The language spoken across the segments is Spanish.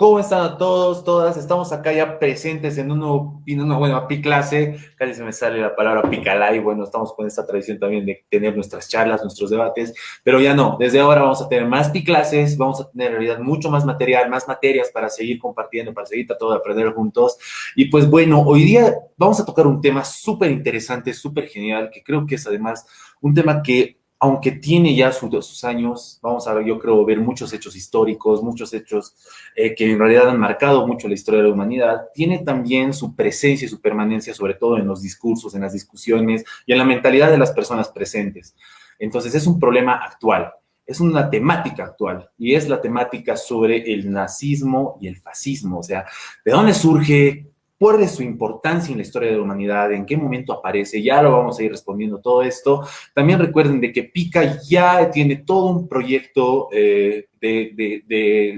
¿Cómo están a todos, todas? Estamos acá ya presentes bueno, Pi clase, casi se me sale la palabra Picalay, bueno, estamos con esta tradición también de tener nuestras charlas, nuestros debates, pero ya no, desde ahora vamos a tener más Pi clases, vamos a tener en realidad mucho más material, más materias para seguir compartiendo, para seguir tratando de aprender juntos, y pues bueno, hoy día vamos a tocar un tema súper interesante, súper genial, que creo que es además un tema que aunque tiene ya sus años, vamos a ver, yo creo, ver muchos hechos históricos, muchos hechos que en realidad han marcado mucho la historia de la humanidad, tiene también su presencia y su permanencia, sobre todo en los discursos, en las discusiones y en la mentalidad de las personas presentes. Entonces es un problema actual, es una temática actual y es la temática sobre el nazismo y el fascismo, o sea, ¿de dónde surge? ¿Cuál es su importancia en la historia de la humanidad? ¿En qué momento aparece? Ya lo vamos a ir respondiendo todo esto. También recuerden de que Pica ya tiene todo un proyecto de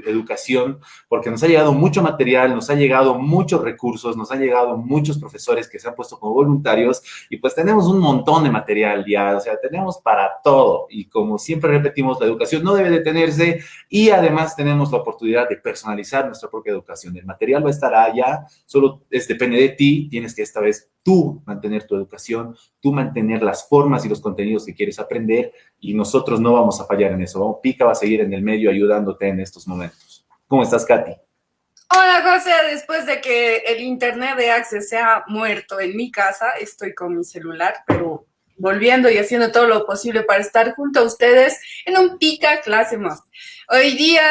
educación, porque nos ha llegado mucho material, nos ha llegado muchos recursos, nos han llegado muchos profesores que se han puesto como voluntarios y pues tenemos un montón de material ya, o sea, tenemos para todo. Y como siempre repetimos, la educación no debe detenerse y además tenemos la oportunidad de personalizar nuestra propia educación. El material va a estar allá, solo depende de ti, tienes que esta vez tú mantener tu educación, tú mantener las formas y los contenidos que quieres aprender y nosotros no vamos a fallar en eso. Pica va a seguir en el medio ayudándote en estos momentos. ¿Cómo estás, Katy? Hola José, después de que el internet de Access se ha muerto en mi casa, estoy con mi celular, pero volviendo y haciendo todo lo posible para estar junto a ustedes en un Pica clase más. Hoy día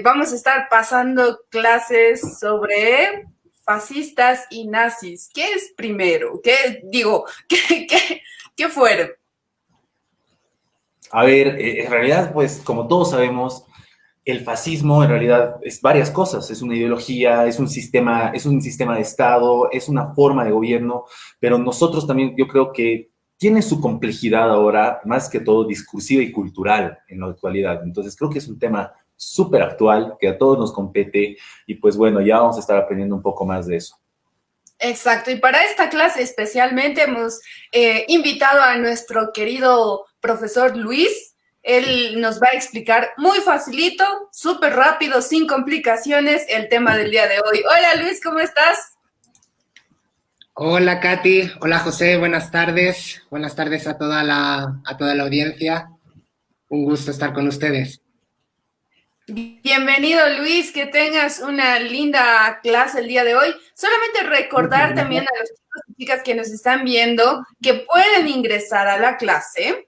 vamos a estar pasando clases sobre fascistas y nazis. ¿Qué es primero? ¿Qué fueron? A ver, en realidad, pues como todos sabemos, el fascismo en realidad es varias cosas, es una ideología, es un sistema de Estado, es una forma de gobierno, pero nosotros también yo creo que tiene su complejidad ahora, más que todo discursiva y cultural en la actualidad. Entonces creo que es un tema súper actual, que a todos nos compete y pues bueno, ya vamos a estar aprendiendo un poco más de eso. Exacto, y para esta clase especialmente hemos invitado a nuestro querido profesor Luis. Él nos va a explicar muy facilito, súper rápido, sin complicaciones, el tema del día de hoy. Hola Luis, ¿cómo estás? Hola Katy, hola José, buenas tardes a toda la audiencia, un gusto estar con ustedes. Bienvenido Luis, que tengas una linda clase el día de hoy. Solamente recordar también a los chicos y chicas que nos están viendo que pueden ingresar a la clase.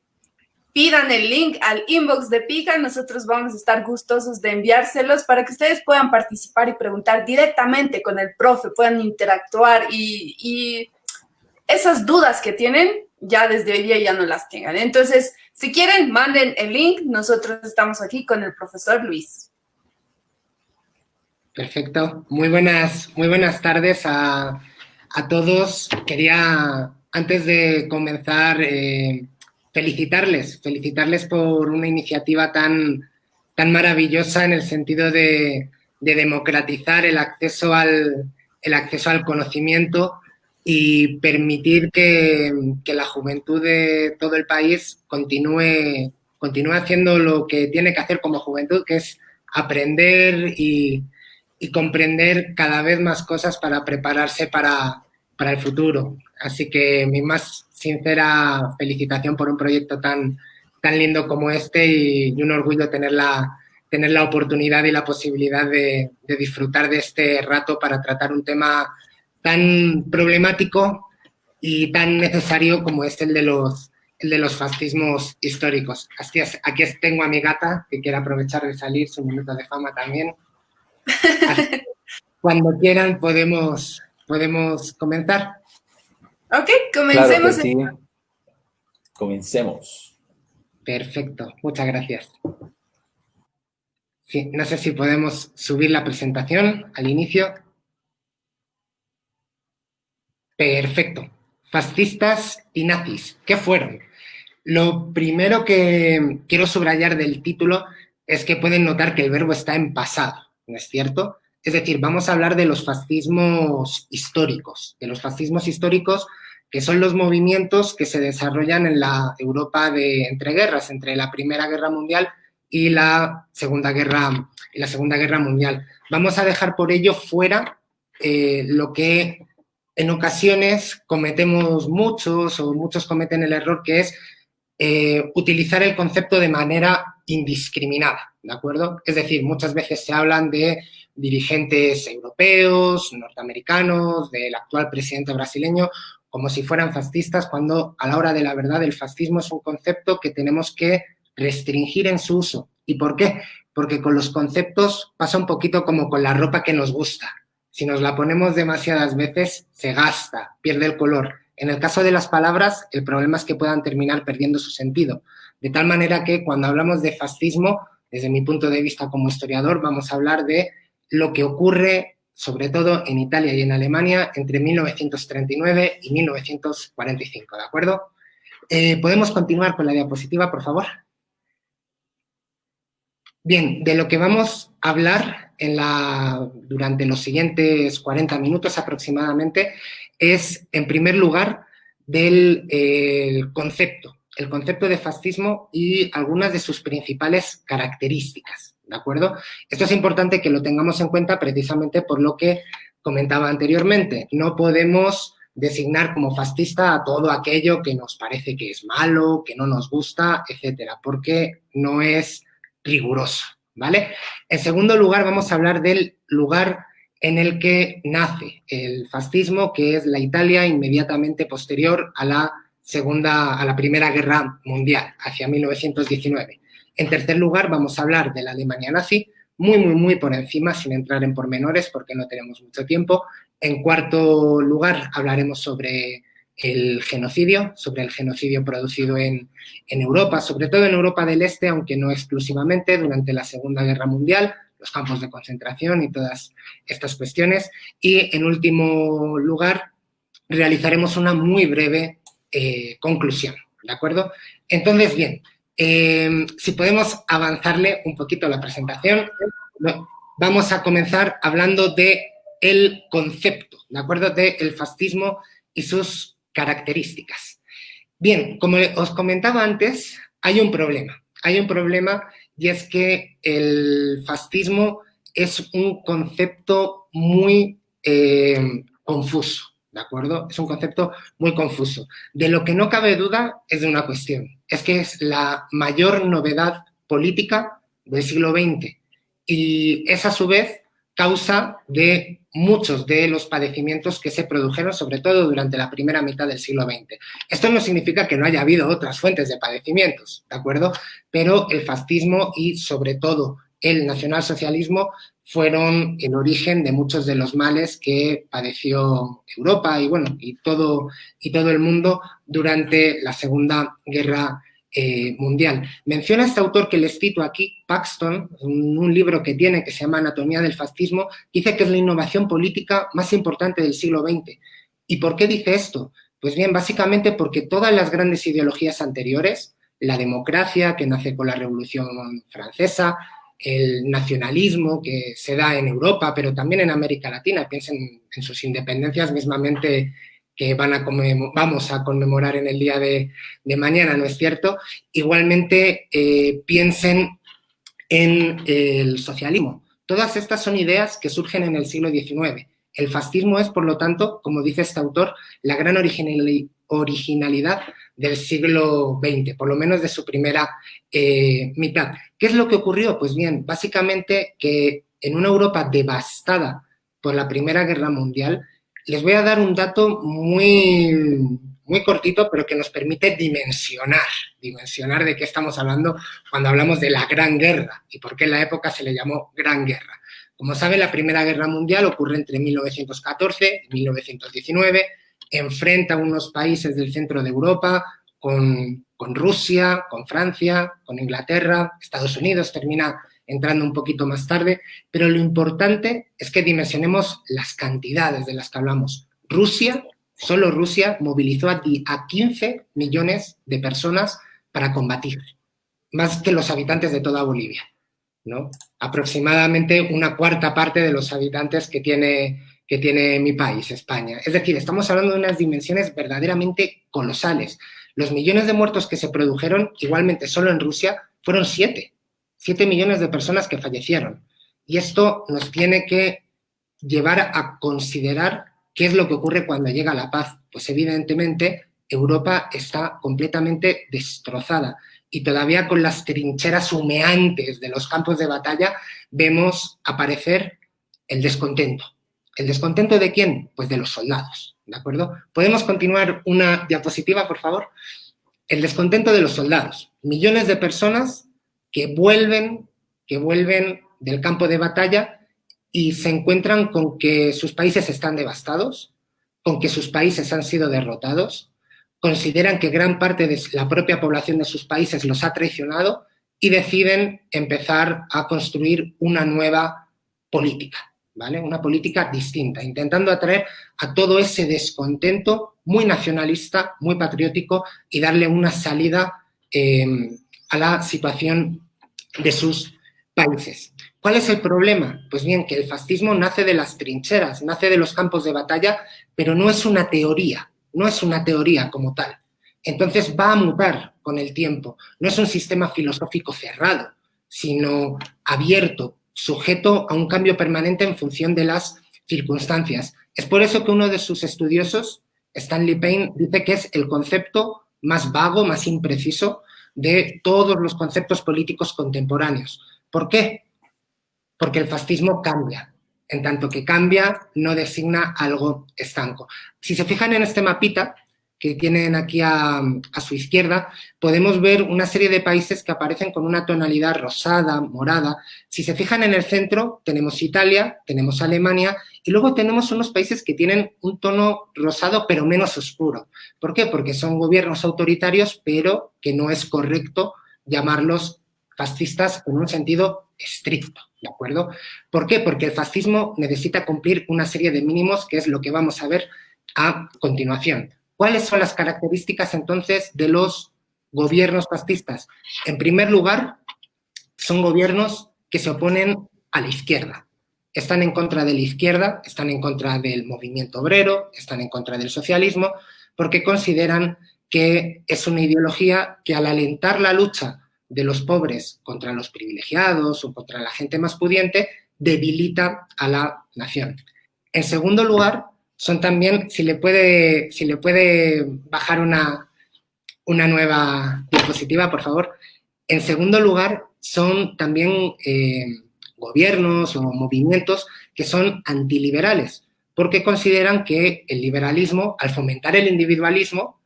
Pidan el link al inbox de Pica, nosotros vamos a estar gustosos de enviárselos para que ustedes puedan participar y preguntar directamente con el profe, puedan interactuar y esas dudas que tienen, ya desde hoy día ya no las tengan. Entonces, si quieren, manden el link, nosotros estamos aquí con el profesor Luis. Perfecto, muy buenas tardes a todos. Quería, antes de comenzar, felicitarles por una iniciativa tan maravillosa en el sentido de democratizar el acceso al conocimiento y permitir que la juventud de todo el país continúe haciendo lo que tiene que hacer como juventud, que es aprender y comprender cada vez más cosas para prepararse para el futuro. Así que mi más sincera felicitación por un proyecto tan lindo como este y un orgullo tener la oportunidad y la posibilidad de disfrutar de este rato para tratar un tema tan problemático y tan necesario como es el de los fascismos históricos. Así es, aquí tengo a mi gata que quiere aprovechar de salir, su minuto de fama también. Así, cuando quieran podemos comenzar. Ok, Claro que comencemos. sí, comencemos. Perfecto, muchas gracias. Sí, no sé si podemos subir la presentación al inicio. Perfecto. Fascistas y nazis, ¿qué fueron? Lo primero que quiero subrayar del título es que pueden notar que el verbo está en pasado, ¿no es cierto? Es decir, vamos a hablar de los fascismos históricos, que son los movimientos que se desarrollan en la Europa de entreguerras, entre la Primera Guerra Mundial y la Segunda Guerra Mundial. Vamos a dejar por ello fuera lo que en ocasiones cometemos muchos cometen el error, que es utilizar el concepto de manera indiscriminada, ¿de acuerdo? Es decir, muchas veces se hablan de dirigentes europeos, norteamericanos, del actual presidente brasileño, como si fueran fascistas, cuando a la hora de la verdad el fascismo es un concepto que tenemos que restringir en su uso. ¿Y por qué? Porque con los conceptos pasa un poquito como con la ropa que nos gusta. Si nos la ponemos demasiadas veces, se gasta, pierde el color. En el caso de las palabras, el problema es que puedan terminar perdiendo su sentido. De tal manera que cuando hablamos de fascismo, desde mi punto de vista como historiador, vamos a hablar de lo que ocurre, sobre todo en Italia y en Alemania, entre 1939 y 1945, ¿de acuerdo? ¿Podemos continuar con la diapositiva, por favor? Bien, de lo que vamos a hablar durante los siguientes 40 minutos aproximadamente es, en primer lugar, del concepto de fascismo y algunas de sus principales características, ¿de acuerdo? Esto es importante que lo tengamos en cuenta precisamente por lo que comentaba anteriormente. No podemos designar como fascista a todo aquello que nos parece que es malo, que no nos gusta, etcétera, porque no es riguroso, ¿vale? En segundo lugar, vamos a hablar del lugar en el que nace el fascismo, que es la Italia inmediatamente posterior a la Primera Guerra Mundial, hacia 1919. En tercer lugar, vamos a hablar de la Alemania nazi, muy por encima, sin entrar en pormenores porque no tenemos mucho tiempo. En cuarto lugar, hablaremos sobre el genocidio producido en Europa, sobre todo en Europa del Este, aunque no exclusivamente, durante la Segunda Guerra Mundial, los campos de concentración y todas estas cuestiones. Y, en último lugar, realizaremos una muy breve conclusión, ¿de acuerdo? Entonces, bien, si podemos avanzarle un poquito la presentación, vamos a comenzar hablando del concepto, ¿de acuerdo?, del fascismo y sus características. Bien, como os comentaba antes, hay un problema y es que el fascismo es un concepto muy confuso, ¿de acuerdo? Es un concepto muy confuso. De lo que no cabe duda es de una cuestión, es que es la mayor novedad política del siglo XX y es a su vez causa de muchos de los padecimientos que se produjeron, sobre todo durante la primera mitad del siglo XX. Esto no significa que no haya habido otras fuentes de padecimientos, ¿de acuerdo? Pero el fascismo y, sobre todo, el nacionalsocialismo fueron el origen de muchos de los males que padeció Europa y todo el mundo durante la Segunda Guerra Mundial. Menciona este autor que les cito aquí, Paxton, un libro que tiene que se llama Anatomía del fascismo, dice que es la innovación política más importante del siglo XX. ¿Y por qué dice esto? Pues bien, básicamente porque todas las grandes ideologías anteriores, la democracia que nace con la Revolución Francesa, el nacionalismo que se da en Europa, pero también en América Latina, piensen en sus independencias mismamente que vamos a conmemorar en el día de mañana, ¿no es cierto? Igualmente piensen en el socialismo. Todas estas son ideas que surgen en el siglo XIX. El fascismo es, por lo tanto, como dice este autor, la gran originalidad del siglo XX, por lo menos de su primera mitad. ¿Qué es lo que ocurrió? Pues bien, básicamente que en una Europa devastada por la Primera Guerra Mundial, les voy a dar un dato muy cortito, pero que nos permite dimensionar de qué estamos hablando cuando hablamos de la Gran Guerra y por qué en la época se le llamó Gran Guerra. Como saben, la Primera Guerra Mundial ocurre entre 1914 y 1919, enfrenta a unos países del centro de Europa con Rusia, con Francia, con Inglaterra, Estados Unidos termina entrando un poquito más tarde, pero lo importante es que dimensionemos las cantidades de las que hablamos. Solo Rusia movilizó a 15 millones de personas para combatir, más que los habitantes de toda Bolivia, ¿no? Aproximadamente una cuarta parte de los habitantes que tiene mi país, España. Es decir, estamos hablando de unas dimensiones verdaderamente colosales. Los millones de muertos que se produjeron, igualmente solo en Rusia, fueron 7 7 millones de personas que fallecieron. Y esto nos tiene que llevar a considerar qué es lo que ocurre cuando llega la paz. Pues evidentemente Europa está completamente destrozada y todavía con las trincheras humeantes de los campos de batalla vemos aparecer el descontento. ¿El descontento de quién? Pues de los soldados, ¿de acuerdo? ¿Podemos continuar una diapositiva, por favor? El descontento de los soldados. Millones de personas que vuelven del campo de batalla y se encuentran con que sus países están devastados, con que sus países han sido derrotados, consideran que gran parte de la propia población de sus países los ha traicionado y deciden empezar a construir una nueva política, ¿vale? Una política distinta, intentando atraer a todo ese descontento muy nacionalista, muy patriótico y darle una salida a la situación de sus países. ¿Cuál es el problema? Pues bien, que el fascismo nace de las trincheras, nace de los campos de batalla, pero no es una teoría como tal. Entonces va a mutar con el tiempo. No es un sistema filosófico cerrado, sino abierto, sujeto a un cambio permanente en función de las circunstancias. Es por eso que uno de sus estudiosos, Stanley Payne, dice que es el concepto más vago, más impreciso de todos los conceptos políticos contemporáneos. ¿Por qué? Porque el fascismo cambia. En tanto que cambia, no designa algo estanco. Si se fijan en este mapita que tienen aquí a su izquierda, podemos ver una serie de países que aparecen con una tonalidad rosada, morada. Si se fijan en el centro, tenemos Italia, tenemos Alemania y luego tenemos unos países que tienen un tono rosado pero menos oscuro. ¿Por qué? Porque son gobiernos autoritarios, pero que no es correcto llamarlos fascistas en un sentido estricto, ¿de acuerdo? ¿Por qué? Porque el fascismo necesita cumplir una serie de mínimos, que es lo que vamos a ver a continuación. ¿Cuáles son las características, entonces, de los gobiernos fascistas? En primer lugar, son gobiernos que se oponen a la izquierda. Están en contra de la izquierda, están en contra del movimiento obrero, están en contra del socialismo, porque consideran que es una ideología que al alentar la lucha de los pobres contra los privilegiados o contra la gente más pudiente, debilita a la nación. En segundo lugar, son también, si le puede bajar una nueva diapositiva, por favor. En segundo lugar, son también gobiernos o movimientos que son antiliberales, porque consideran que el liberalismo, al fomentar el individualismo,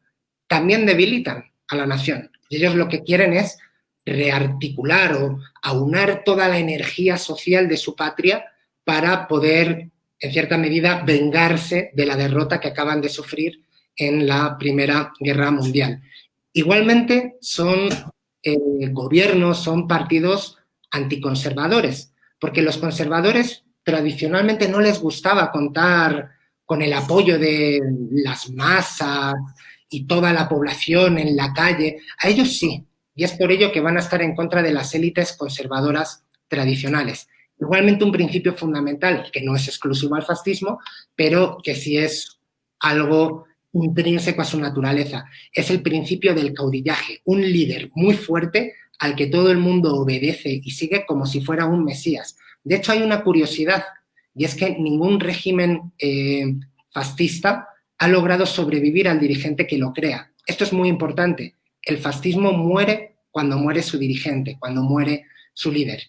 también debilitan a la nación. Y ellos lo que quieren es rearticular o aunar toda la energía social de su patria para poder, en cierta medida, vengarse de la derrota que acaban de sufrir en la Primera Guerra Mundial. Igualmente son gobiernos, son partidos anticonservadores, porque los conservadores tradicionalmente no les gustaba contar con el apoyo de las masas y toda la población en la calle. A ellos sí, y es por ello que van a estar en contra de las élites conservadoras tradicionales. Igualmente un principio fundamental, que no es exclusivo al fascismo, pero que sí es algo intrínseco a su naturaleza, es el principio del caudillaje, un líder muy fuerte al que todo el mundo obedece y sigue como si fuera un mesías. De hecho, hay una curiosidad, y es que ningún régimen fascista ha logrado sobrevivir al dirigente que lo crea. Esto es muy importante. El fascismo muere cuando muere su dirigente, cuando muere su líder.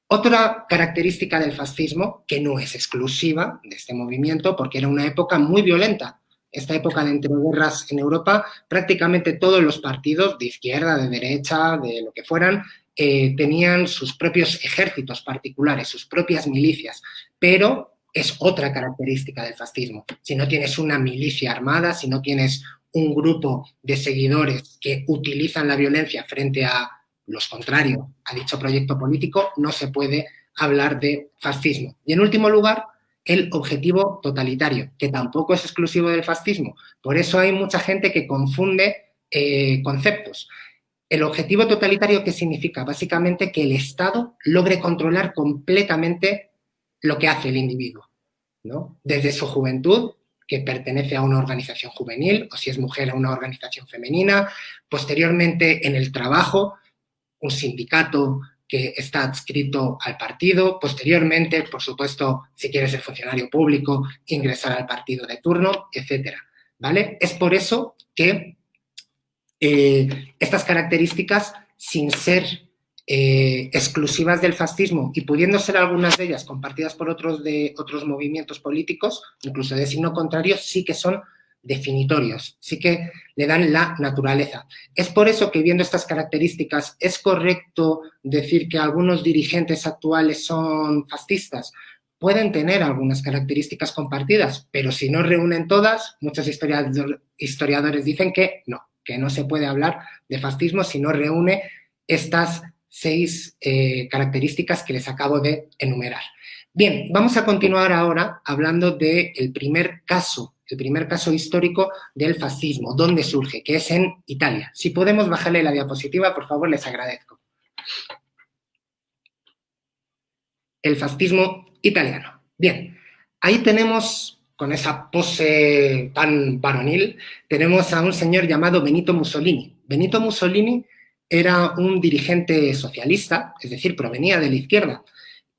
Otra característica del fascismo, que no es exclusiva de este movimiento, porque era una época muy violenta. Esta época de entreguerras en Europa, prácticamente todos los partidos de izquierda, de derecha, de lo que fueran, tenían sus propios ejércitos particulares, sus propias milicias, pero es otra característica del fascismo. Si no tienes una milicia armada, si no tienes un grupo de seguidores que utilizan la violencia frente a los contrarios a dicho proyecto político, no se puede hablar de fascismo. Y en último lugar, el objetivo totalitario, que tampoco es exclusivo del fascismo. Por eso hay mucha gente que confunde conceptos. El objetivo totalitario, ¿qué significa? Básicamente que el Estado logre controlar completamente lo que hace el individuo, ¿no? Desde su juventud, que pertenece a una organización juvenil, o si es mujer, a una organización femenina, posteriormente en el trabajo, un sindicato que está adscrito al partido. Posteriormente, por supuesto, si quieres ser funcionario público, ingresar al partido de turno, etcétera, ¿vale? Es por eso que estas características, sin ser exclusivas del fascismo y pudiendo ser algunas de ellas compartidas por otros movimientos políticos, incluso de signo contrario, sí que son definitorios, sí que le dan la naturaleza. Es por eso que, viendo estas características, ¿es correcto decir que algunos dirigentes actuales son fascistas? Pueden tener algunas características compartidas, pero si no reúnen todas, muchos historiadores dicen que no se puede hablar de fascismo si no reúne estas 6 características que les acabo de enumerar. Bien, vamos a continuar ahora hablando del primer caso histórico del fascismo, dónde surge, que es en Italia. Si podemos bajarle la diapositiva, por favor, les agradezco. El fascismo italiano. Bien, ahí tenemos, con esa pose tan varonil, tenemos a un señor llamado Benito Mussolini. Benito Mussolini era un dirigente socialista, es decir, provenía de la izquierda,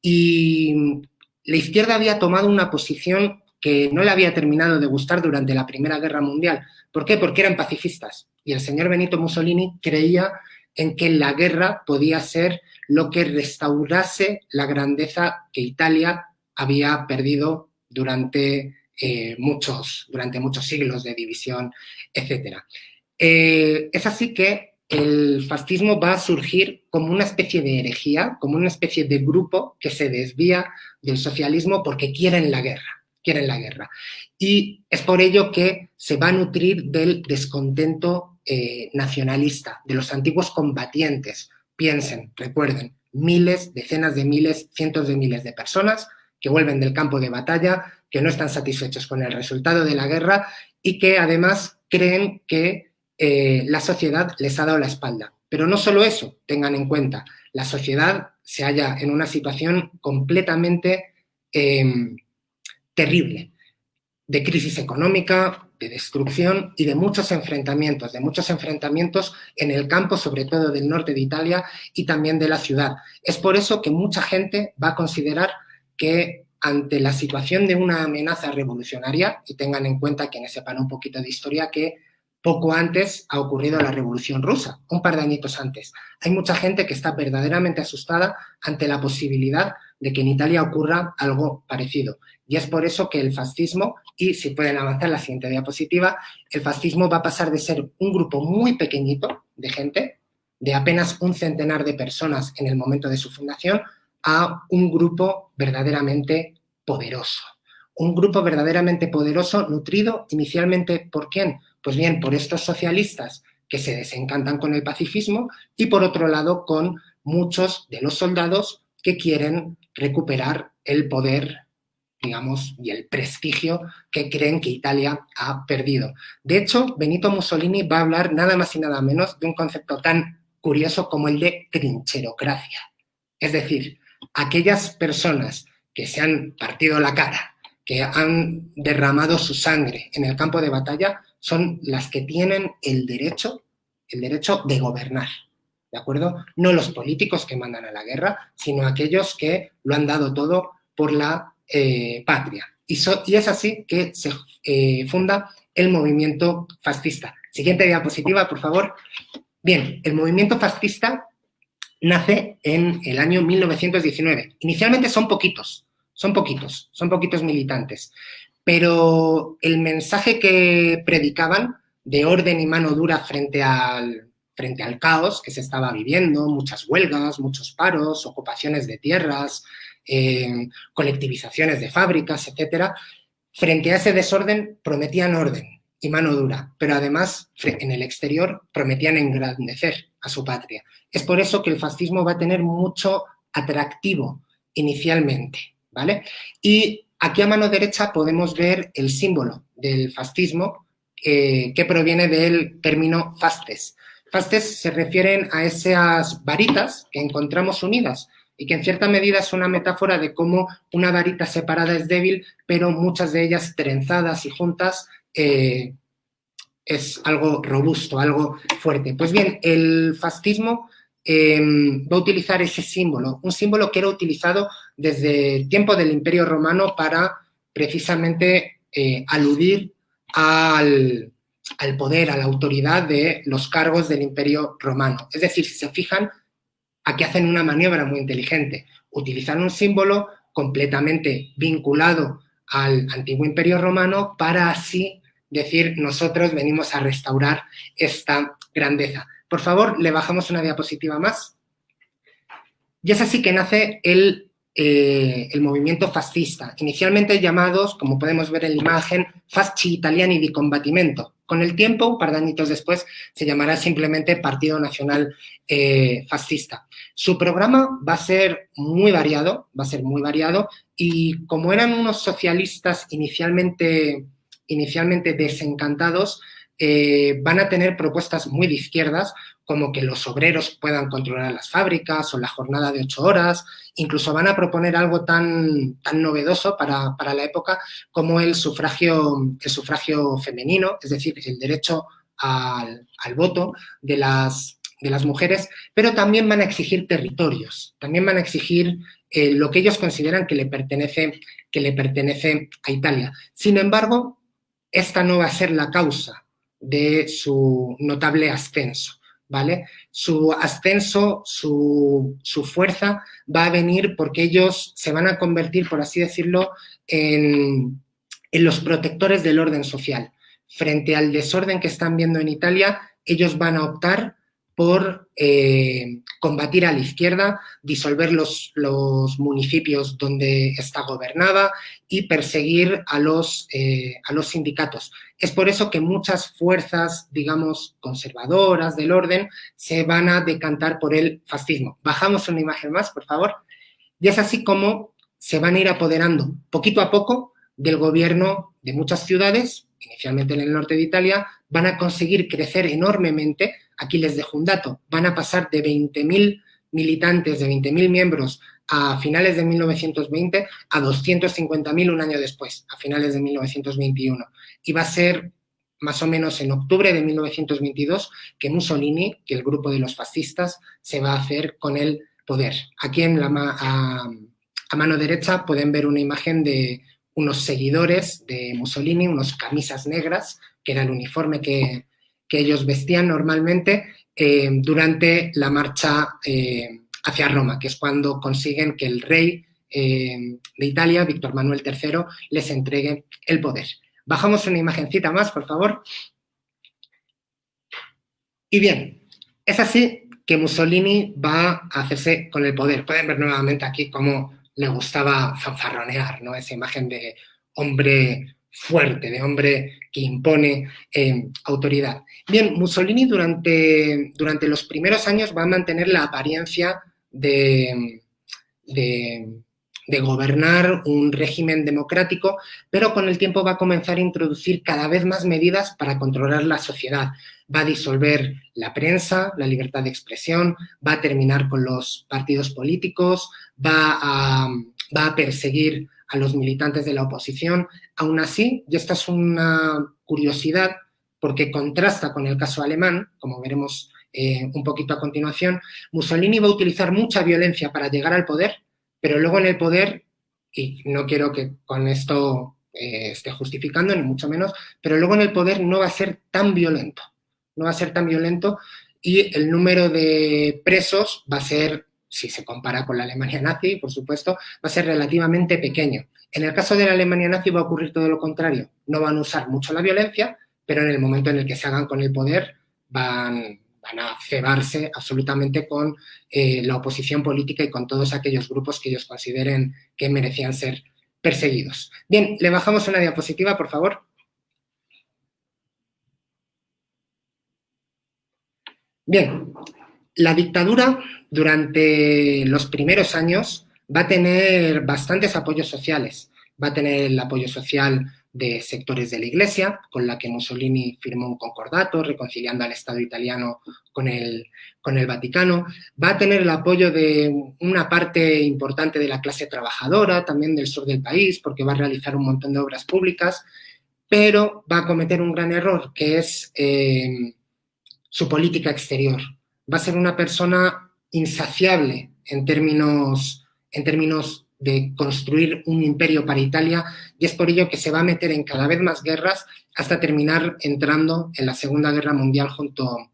y la izquierda había tomado una posición que no le había terminado de gustar durante la Primera Guerra Mundial. ¿Por qué? Porque eran pacifistas. Y el señor Benito Mussolini creía en que la guerra podía ser lo que restaurase la grandeza que Italia había perdido durante muchos siglos de división, etc. Es así que el fascismo va a surgir como una especie de herejía, como una especie de grupo que se desvía del socialismo porque quieren la guerra. Y es por ello que se va a nutrir del descontento nacionalista, de los antiguos combatientes. Piensen, recuerden, miles, decenas de miles, cientos de miles de personas que vuelven del campo de batalla, que no están satisfechos con el resultado de la guerra y que además creen que la sociedad les ha dado la espalda. Pero no solo eso, tengan en cuenta, la sociedad se halla en una situación completamente terrible, de crisis económica, de destrucción y de muchos enfrentamientos en el campo, sobre todo del norte de Italia y también de la ciudad. Es por eso que mucha gente va a considerar que ante la situación de una amenaza revolucionaria, y tengan en cuenta, quienes sepan un poquito de historia, que poco antes ha ocurrido la Revolución Rusa, un par de añitos antes. Hay mucha gente que está verdaderamente asustada ante la posibilidad de que en Italia ocurra algo parecido. Y es por eso que el fascismo, y si pueden avanzar la siguiente diapositiva, el fascismo va a pasar de ser un grupo muy pequeñito de gente, de apenas un centenar de personas en el momento de su fundación, a un grupo verdaderamente poderoso. Un grupo verdaderamente poderoso, nutrido inicialmente ¿por quién? Pues bien, por estos socialistas que se desencantan con el pacifismo y, por otro lado, con muchos de los soldados que quieren recuperar el poder, digamos, y el prestigio que creen que Italia ha perdido. De hecho, Benito Mussolini va a hablar nada más y nada menos de un concepto tan curioso como el de trincherocracia. Es decir, aquellas personas que se han partido la cara, que han derramado su sangre en el campo de batalla, son las que tienen el derecho de gobernar, ¿de acuerdo? No los políticos que mandan a la guerra, sino aquellos que lo han dado todo por la patria. Y es así que se funda el movimiento fascista. Siguiente diapositiva, por favor. Bien, el movimiento fascista nace en el año 1919. Inicialmente son poquitos militantes, pero el mensaje que predicaban de orden y mano dura frente al caos que se estaba viviendo, muchas huelgas, muchos paros, ocupaciones de tierras, colectivizaciones de fábricas, etcétera, frente a ese desorden prometían orden y mano dura, pero además en el exterior prometían engrandecer a su patria. Es por eso que el fascismo va a tener mucho atractivo inicialmente, ¿vale? Y aquí a mano derecha podemos ver el símbolo del fascismo que proviene del término fasces. Fasces se refieren a esas varitas que encontramos unidas y que en cierta medida es una metáfora de cómo una varita separada es débil, pero muchas de ellas trenzadas y juntas es algo robusto, algo fuerte. Pues bien, el fascismo va a utilizar ese símbolo, un símbolo que era utilizado desde el tiempo del Imperio Romano para precisamente aludir al poder, a la autoridad de los cargos del Imperio Romano. Es decir, si se fijan, aquí hacen una maniobra muy inteligente. Utilizan un símbolo completamente vinculado al antiguo Imperio Romano para así decir, nosotros venimos a restaurar esta grandeza. Por favor, le bajamos una diapositiva más. Y es así que nace el movimiento fascista, inicialmente llamados, como podemos ver en la imagen, Fasci Italiani di Combattimento. Con el tiempo, un par de añitos después, se llamará simplemente Partido Nacional Fascista. Su programa va a ser muy variado, y como eran unos socialistas inicialmente desencantados, van a tener propuestas muy de izquierdas, como que los obreros puedan controlar las fábricas o la jornada de 8 horas. Incluso van a proponer algo tan novedoso para la época como el sufragio femenino, es decir, el derecho al voto de las mujeres, pero también van a exigir territorios, también van a exigir lo que ellos consideran que le pertenece a Italia. Sin embargo, esta no va a ser la causa de su notable ascenso, ¿vale? Su ascenso, su fuerza va a venir porque ellos se van a convertir, por así decirlo, en los protectores del orden social. Frente al desorden que están viendo en Italia, ellos van a optar por combatir a la izquierda, disolver los municipios donde esta gobernaba y perseguir a los sindicatos. Es por eso que muchas fuerzas, digamos, conservadoras del orden se van a decantar por el fascismo. Bajamos una imagen más, por favor. Y es así como se van a ir apoderando poquito a poco del gobierno de muchas ciudades, inicialmente en el norte de Italia, van a conseguir crecer enormemente. Aquí les dejo un dato, van a pasar de 20.000 militantes, de 20.000 miembros a finales de 1920 a 250.000 un año después, a finales de 1921. Y va a ser más o menos en octubre de 1922 que Mussolini, que el grupo de los fascistas, se va a hacer con el poder. Aquí a mano derecha pueden ver una imagen de unos seguidores de Mussolini, unos camisas negras, que era el uniforme que ellos vestían normalmente durante la marcha hacia Roma, que es cuando consiguen que el rey de Italia, Víctor Manuel III, les entregue el poder. Bajamos una imagencita más, por favor. Y bien, es así que Mussolini va a hacerse con el poder. Pueden ver nuevamente aquí cómo le gustaba fanfarronear, ¿no? Esa imagen de hombre fuerte, de hombre que impone autoridad. Bien, Mussolini durante los primeros años va a mantener la apariencia de gobernar un régimen democrático, pero con el tiempo va a comenzar a introducir cada vez más medidas para controlar la sociedad. Va a disolver la prensa, la libertad de expresión, va a terminar con los partidos políticos, va a perseguir a los militantes de la oposición. Aún así, y esta es una curiosidad porque contrasta con el caso alemán, como veremos un poquito a continuación, Mussolini va a utilizar mucha violencia para llegar al poder, pero luego en el poder, y no quiero que con esto esté justificando, ni mucho menos, pero luego en el poder no va a ser tan violento, y el número de presos va a ser, si se compara con la Alemania nazi, por supuesto, va a ser relativamente pequeño. En el caso de la Alemania nazi va a ocurrir todo lo contrario. No van a usar mucho la violencia, pero en el momento en el que se hagan con el poder van a cebarse absolutamente con la oposición política y con todos aquellos grupos que ellos consideren que merecían ser perseguidos. Bien, le bajamos una diapositiva, por favor. Bien, la dictadura durante los primeros años va a tener bastantes apoyos sociales. Va a tener el apoyo social de sectores de la Iglesia, con la que Mussolini firmó un concordato reconciliando al Estado italiano con el Vaticano. Va a tener el apoyo de una parte importante de la clase trabajadora, también del sur del país, porque va a realizar un montón de obras públicas, pero va a cometer un gran error, que es su política exterior. Va a ser una persona insaciable en términos de construir un imperio para Italia, y es por ello que se va a meter en cada vez más guerras hasta terminar entrando en la Segunda Guerra Mundial junto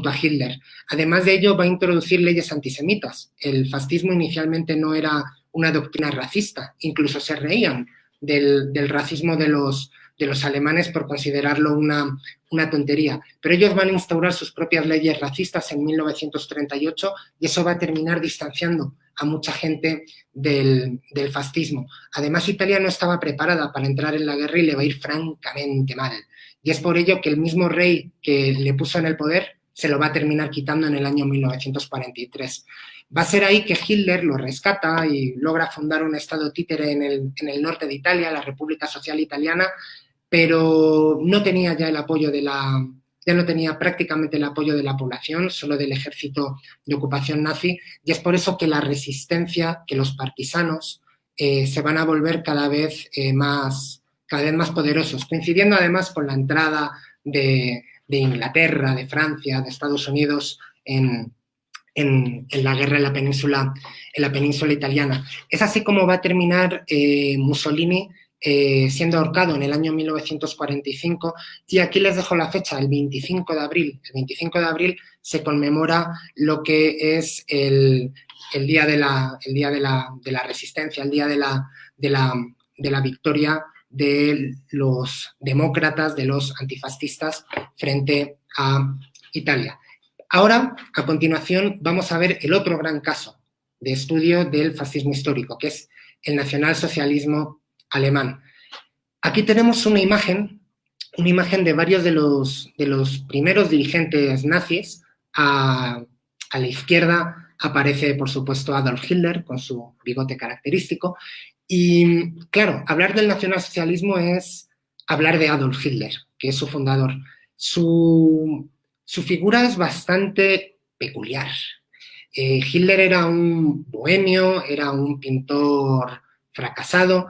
a Hitler. Además de ello, va a introducir leyes antisemitas. El fascismo inicialmente no era una doctrina racista, incluso se reían del racismo de los alemanes por considerarlo una tontería. Pero ellos van a instaurar sus propias leyes racistas en 1938 y eso va a terminar distanciando a mucha gente del fascismo. Además, Italia no estaba preparada para entrar en la guerra y le va a ir francamente mal. Y es por ello que el mismo rey que le puso en el poder se lo va a terminar quitando en el año 1943. Va a ser ahí que Hitler lo rescata y logra fundar un estado títere en el norte de Italia, la República Social Italiana, pero no tenía ya el apoyo ya no tenía prácticamente el apoyo de la población, solo del ejército de ocupación nazi, y es por eso que la resistencia, que los partisanos se van a volver cada vez más poderosos, coincidiendo además con la entrada de Inglaterra, de Francia, de Estados Unidos en la guerra en la península italiana. Es así como va a terminar Mussolini siendo ahorcado en el año 1945, y aquí les dejo la fecha, el 25 de abril. El 25 de abril se conmemora lo que es el día de la resistencia, el día de la victoria de los demócratas, de los antifascistas frente a Italia. Ahora, a continuación, vamos a ver el otro gran caso de estudio del fascismo histórico, que es el nacionalsocialismo alemán. Aquí tenemos una imagen de varios de los primeros dirigentes nazis. A la izquierda aparece, por supuesto, Adolf Hitler con su bigote característico. Y, claro, hablar del nacionalsocialismo es hablar de Adolf Hitler, que es su fundador. Su figura es bastante peculiar. Hitler era un bohemio, era un pintor fracasado,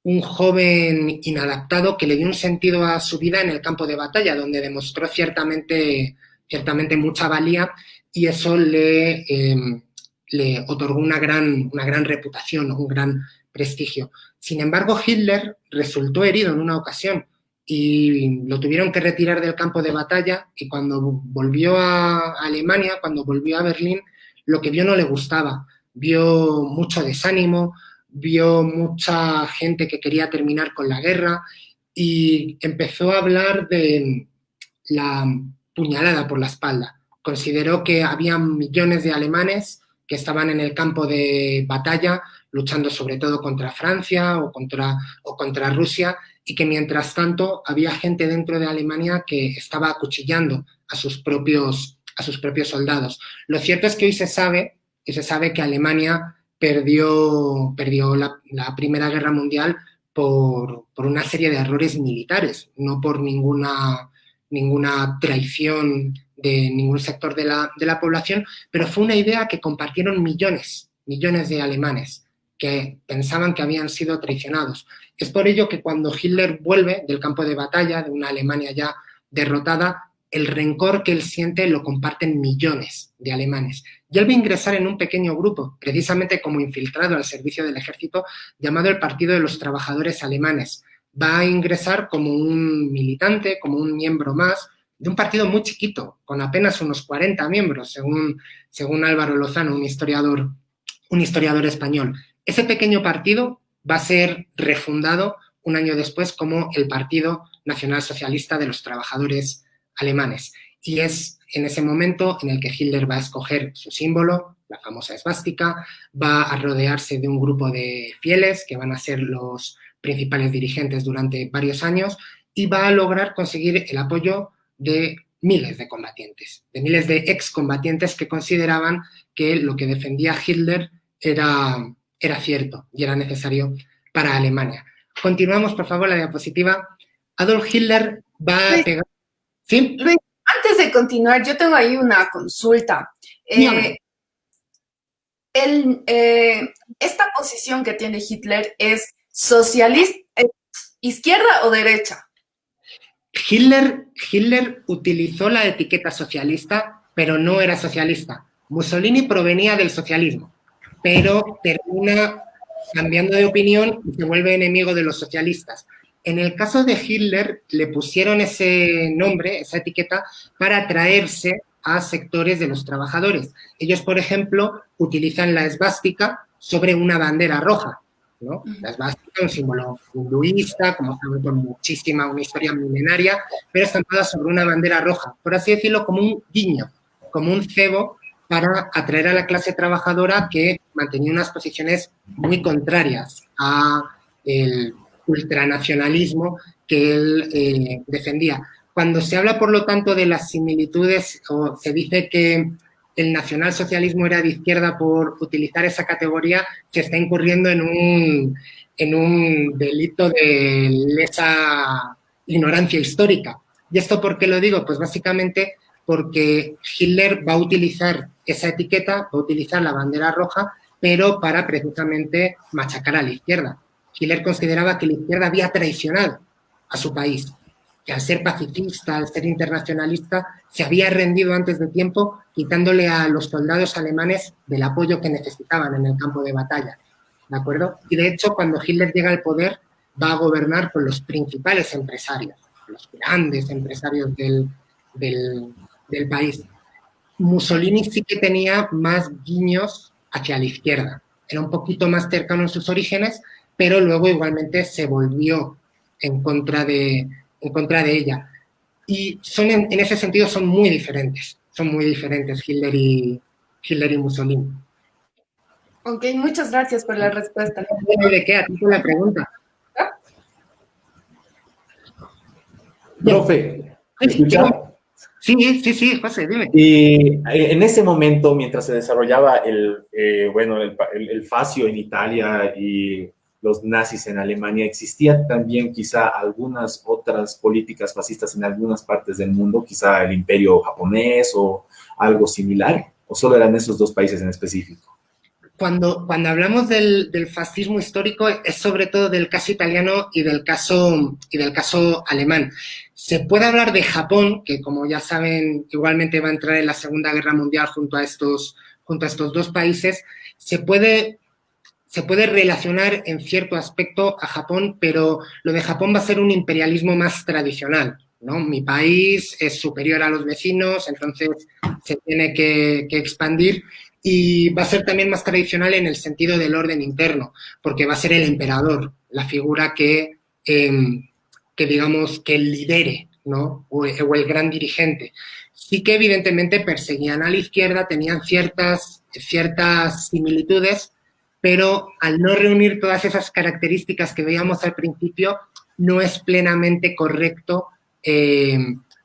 un joven inadaptado que le dio un sentido a su vida en el campo de batalla, donde demostró ciertamente mucha valía, y eso le otorgó una gran reputación, un gran prestigio. Sin embargo, Hitler resultó herido en una ocasión y lo tuvieron que retirar del campo de batalla, y cuando volvió a Alemania, cuando volvió a Berlín, lo que vio no le gustaba. Vio mucho desánimo, vio mucha gente que quería terminar con la guerra y empezó a hablar de la puñalada por la espalda. Consideró que había millones de alemanes que estaban en el campo de batalla luchando sobre todo contra Francia o contra Rusia, y que mientras tanto había gente dentro de Alemania que estaba acuchillando a sus propios soldados. Lo cierto es que hoy se sabe que Alemania perdió la Primera Guerra Mundial por una serie de errores militares, no por ninguna traición de ningún sector de la población, pero fue una idea que compartieron millones de alemanes que pensaban que habían sido traicionados. Es por ello que cuando Hitler vuelve del campo de batalla, de una Alemania ya derrotada, el rencor que él siente lo comparten millones de alemanes. Y él va a ingresar en un pequeño grupo, precisamente como infiltrado al servicio del ejército, llamado el Partido de los Trabajadores Alemanes. Va a ingresar como un militante, como un miembro más, de un partido muy chiquito, con apenas unos 40 miembros, según Álvaro Lozano, un historiador español. Ese pequeño partido va a ser refundado un año después como el Partido Nacional Socialista de los Trabajadores Alemanes. Y es en ese momento en el que Hitler va a escoger su símbolo, la famosa esvástica, va a rodearse de un grupo de fieles que van a ser los principales dirigentes durante varios años, y va a lograr conseguir el apoyo de miles de combatientes, de miles de excombatientes que consideraban que lo que defendía Hitler era cierto y era necesario para Alemania. Continuamos, por favor, la diapositiva. Adolf Hitler va a pegar... ¿Sí? Luis, antes de continuar, yo tengo ahí una consulta. Esta posición que tiene Hitler es socialista, ¿izquierda o derecha? Hitler utilizó la etiqueta socialista, pero no era socialista. Mussolini provenía del socialismo, pero termina cambiando de opinión y se vuelve enemigo de los socialistas. En el caso de Hitler, le pusieron ese nombre, esa etiqueta, para atraerse a sectores de los trabajadores. Ellos, por ejemplo, utilizan la esvástica sobre una bandera roja, ¿no? La esvástica es un símbolo hinduista, como saben, con una historia milenaria, pero estampada sobre una bandera roja, por así decirlo, como un guiño, como un cebo para atraer a la clase trabajadora que mantenía unas posiciones muy contrarias a el ultranacionalismo que él defendía. Cuando se habla, por lo tanto, de las similitudes, o se dice que el nacionalsocialismo era de izquierda por utilizar esa categoría, se está incurriendo en un delito de lesa ignorancia histórica. ¿Y esto por qué lo digo? Pues básicamente porque Hitler va a utilizar esa etiqueta, va a utilizar la bandera roja, pero para precisamente machacar a la izquierda. Hitler consideraba que la izquierda había traicionado a su país, que al ser pacifista, al ser internacionalista, se había rendido antes de tiempo, quitándole a los soldados alemanes del apoyo que necesitaban en el campo de batalla. ¿De acuerdo? Y de hecho, cuando Hitler llega al poder, va a gobernar con los principales empresarios, los grandes empresarios del país. Mussolini sí que tenía más guiños hacia la izquierda. Era un poquito más cercano en sus orígenes, pero luego igualmente se volvió en contra de ella. Y en ese sentido son muy diferentes Hitler y Mussolini. Ok, muchas gracias por la respuesta. ¿De qué? A ti por la pregunta. Profe, ¿me escucha? Sí, José, dime. Y en ese momento, mientras se desarrollaba el fascio en Italia y los nazis en Alemania, ¿existía también quizá algunas otras políticas fascistas en algunas partes del mundo, quizá el imperio japonés o algo similar? ¿O solo eran esos dos países en específico? Cuando hablamos del fascismo histórico es sobre todo del caso italiano y del caso alemán. Se puede hablar de Japón, que como ya saben, igualmente va a entrar en la Segunda Guerra Mundial junto a estos dos países. Se puede relacionar en cierto aspecto a Japón, pero lo de Japón va a ser un imperialismo más tradicional, ¿no? Mi país es superior a los vecinos, entonces se tiene que expandir. Y va a ser también más tradicional en el sentido del orden interno, porque va a ser el emperador, la figura que digamos, que lidere, ¿no? O el gran dirigente. Sí que evidentemente perseguían a la izquierda, tenían ciertas similitudes, pero al no reunir todas esas características que veíamos al principio, no es plenamente correcto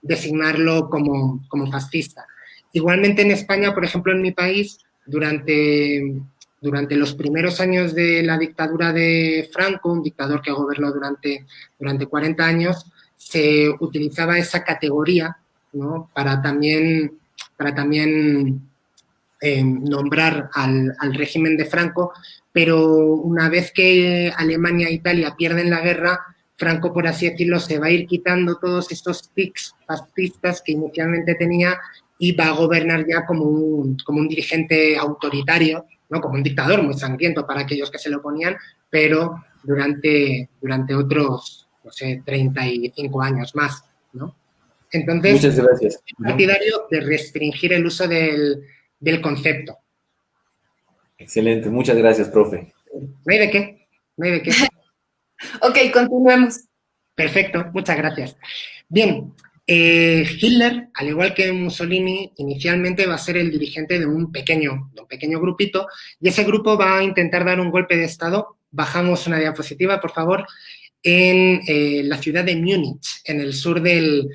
designarlo como fascista. Igualmente en España, por ejemplo, en mi país, durante los primeros años de la dictadura de Franco, un dictador que gobernó durante 40 años, se utilizaba esa categoría, ¿no? para también nombrar al régimen de Franco, pero una vez que Alemania e Italia pierden la guerra, Franco, por así decirlo, se va a ir quitando todos estos tics fascistas que inicialmente tenía y va a gobernar ya como un dirigente autoritario, ¿no? Como un dictador muy sangriento para aquellos que se lo oponían, pero durante otros, no sé, 35 años más, ¿no? Entonces, muchas gracias. Es partidario de restringir el uso del concepto. Excelente, muchas gracias, profe. No hay de qué. Ok, continuemos. Perfecto, muchas gracias. Bien, Hitler, al igual que Mussolini, inicialmente va a ser el dirigente de un pequeño grupito, y ese grupo va a intentar dar un golpe de Estado. Bajamos una diapositiva, por favor, en la ciudad de Múnich, en el sur del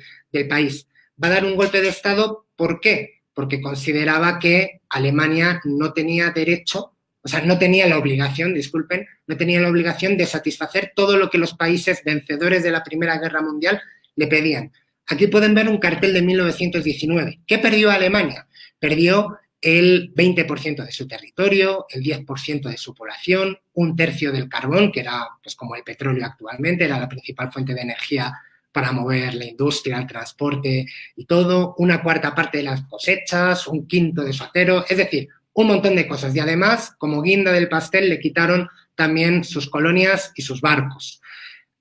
país. Va a dar un golpe de Estado, ¿por qué? Porque consideraba que Alemania no tenía derecho, o sea, no tenía la obligación de satisfacer todo lo que los países vencedores de la Primera Guerra Mundial le pedían. Aquí pueden ver un cartel de 1919. ¿Qué perdió Alemania? Perdió el 20% de su territorio, el 10% de su población, un tercio del carbón, que era pues como el petróleo actualmente, era la principal fuente de energía para mover la industria, el transporte y todo, una cuarta parte de las cosechas, un quinto de su acero, es decir, un montón de cosas. Y además, como guinda del pastel, le quitaron también sus colonias y sus barcos.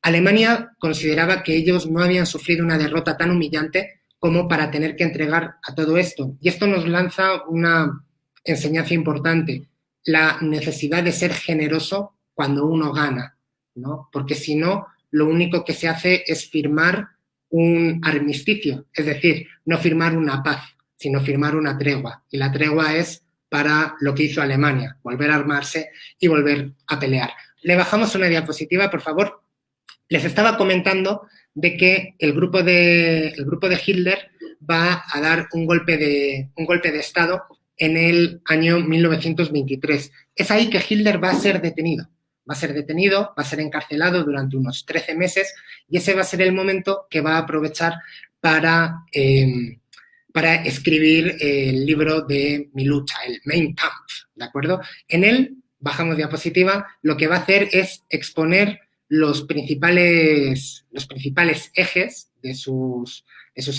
Alemania consideraba que ellos no habían sufrido una derrota tan humillante como para tener que entregar a todo esto. Y esto nos lanza una enseñanza importante, la necesidad de ser generoso cuando uno gana, ¿no? Porque si no, lo único que se hace es firmar un armisticio, es decir, no firmar una paz, sino firmar una tregua. Y la tregua es para lo que hizo Alemania, volver a armarse y volver a pelear. Le bajamos una diapositiva, por favor. Les estaba comentando de que el grupo de Hitler va a dar un golpe de Estado en el año 1923. Es ahí que Hitler va a ser detenido. Va a ser encarcelado durante unos 13 meses y ese va a ser el momento que va a aprovechar para escribir el libro de mi lucha, el Mein Kampf, ¿de acuerdo? En él, bajamos diapositiva, lo que va a hacer es exponer los principales ejes de sus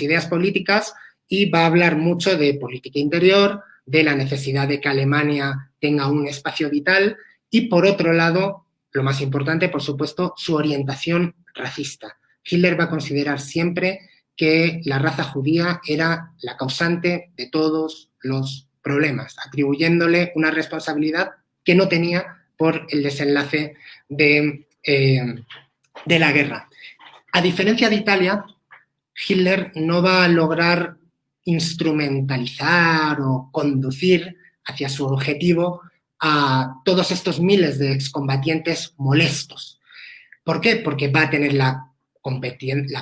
ideas políticas y va a hablar mucho de política interior, de la necesidad de que Alemania tenga un espacio vital y, por otro lado, lo más importante, por supuesto, su orientación racista. Hitler va a considerar siempre que la raza judía era la causante de todos los problemas, atribuyéndole una responsabilidad que no tenía por el desenlace de la guerra. A diferencia de Italia, Hitler no va a lograr instrumentalizar o conducir hacia su objetivo a todos estos miles de excombatientes molestos. ¿Por qué? Porque va a tener la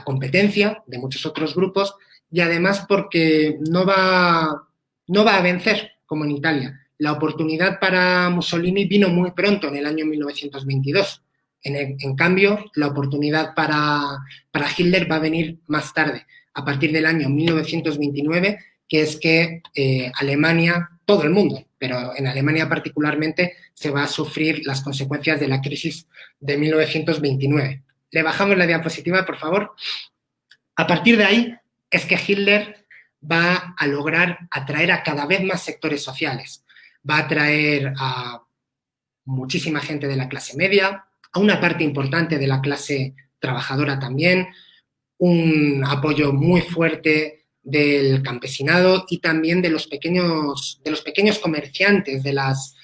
competencia de muchos otros grupos y además porque no va a vencer como en Italia. La oportunidad para Mussolini vino muy pronto, en el año 1922. En cambio, la oportunidad para Hitler va a venir más tarde, a partir del año 1929, que es que Alemania, todo el mundo, pero en Alemania particularmente, se va a sufrir las consecuencias de la crisis de 1929. Le bajamos la diapositiva, por favor. A partir de ahí es que Hitler va a lograr atraer a cada vez más sectores sociales. Va a atraer a muchísima gente de la clase media, a una parte importante de la clase trabajadora también, un apoyo muy fuerte del campesinado y también de los pequeños comerciantes de las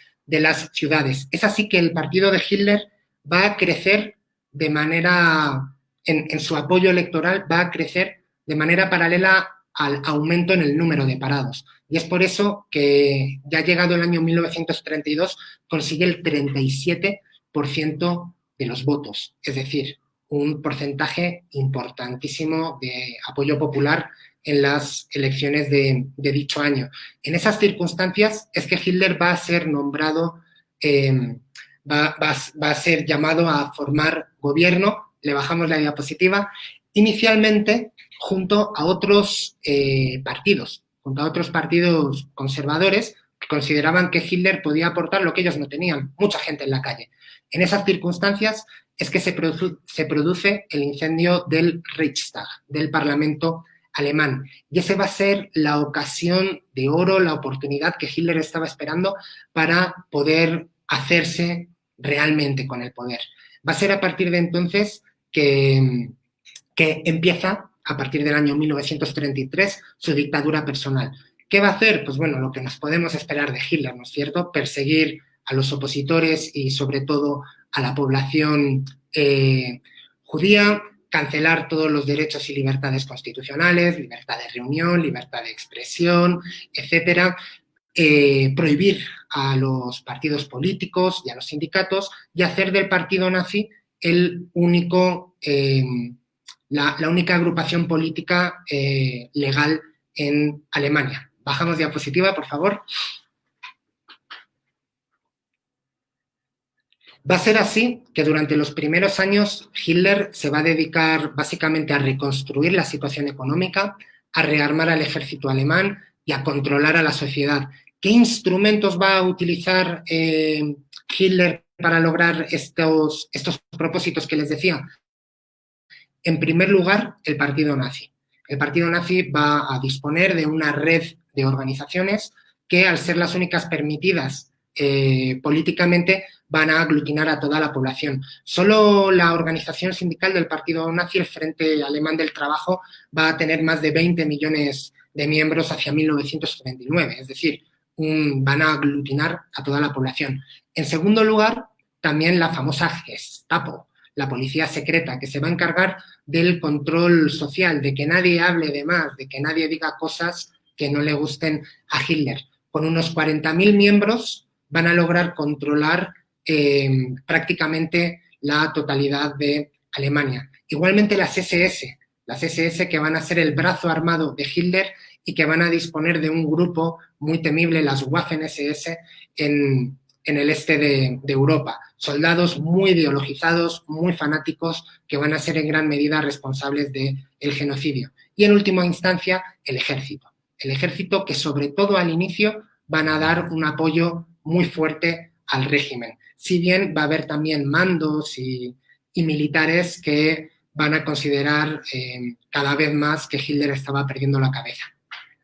ciudades. Es así que el partido de Hitler va a crecer de manera, en su apoyo electoral, va a crecer de manera paralela al aumento en el número de parados. Y es por eso que ya llegado el año 1932 consigue el 37% de los votos, es decir, un porcentaje importantísimo de apoyo popular en las elecciones de dicho año. En esas circunstancias es que Hitler va a ser nombrado, va a ser llamado a formar gobierno. Le bajamos la diapositiva. Inicialmente, junto a otros partidos conservadores que consideraban que Hitler podía aportar lo que ellos no tenían, mucha gente en la calle. En esas circunstancias es que se produce el incendio del Reichstag, del Parlamento alemán. Y ese va a ser la ocasión de oro, la oportunidad que Hitler estaba esperando para poder hacerse realmente con el poder. Va a ser a partir de entonces que empieza, a partir del año 1933, su dictadura personal. ¿Qué va a hacer? Pues bueno, lo que nos podemos esperar de Hitler, ¿no es cierto? Perseguir a los opositores y sobre todo a la población judía, cancelar todos los derechos y libertades constitucionales, libertad de reunión, libertad de expresión, etcétera, prohibir a los partidos políticos y a los sindicatos y hacer del partido nazi la única agrupación política legal en Alemania. Bajamos diapositiva, por favor. Va a ser así que durante los primeros años Hitler se va a dedicar básicamente a reconstruir la situación económica, a rearmar al ejército alemán y a controlar a la sociedad. ¿Qué instrumentos va a utilizar Hitler para lograr estos propósitos que les decía? En primer lugar, el partido nazi. El partido nazi va a disponer de una red de organizaciones que, al ser las únicas permitidas políticamente, van a aglutinar a toda la población. Solo la organización sindical del partido nazi, el Frente Alemán del Trabajo, va a tener más de 20 millones de miembros hacia 1939, es decir, van a aglutinar a toda la población. En segundo lugar, también la famosa Gestapo, la policía secreta, que se va a encargar del control social, de que nadie hable de más, de que nadie diga cosas que no le gusten a Hitler. Con unos 40.000 miembros van a lograr controlar prácticamente la totalidad de Alemania. Igualmente las SS que van a ser el brazo armado de Hitler y que van a disponer de un grupo muy temible, las Waffen-SS, en el este de Europa. Soldados muy ideologizados, muy fanáticos, que van a ser en gran medida responsables del genocidio. Y en última instancia, el ejército. El ejército que, sobre todo al inicio, van a dar un apoyo muy fuerte al régimen. Si bien va a haber también mandos y militares que van a considerar cada vez más que Hitler estaba perdiendo la cabeza.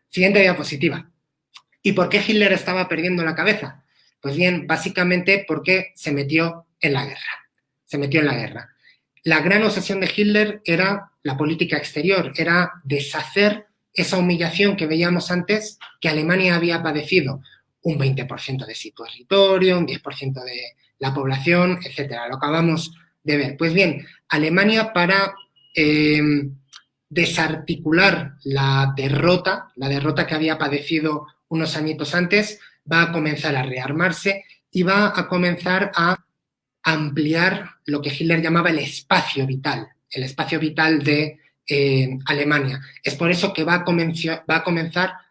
Siguiente diapositiva. ¿Y por qué Hitler estaba perdiendo la cabeza? Pues bien, básicamente porque se metió en la guerra. Se metió en la guerra. La gran obsesión de Hitler era la política exterior, era deshacer esa humillación que veíamos antes que Alemania había padecido. Un 20% de su territorio, un 10% de la población, etcétera. Lo acabamos de ver. Pues bien, Alemania, para desarticular la derrota que había padecido unos añitos antes, va a comenzar a rearmarse y va a comenzar a ampliar lo que Hitler llamaba el espacio vital de Alemania. Es por eso que va a comenzar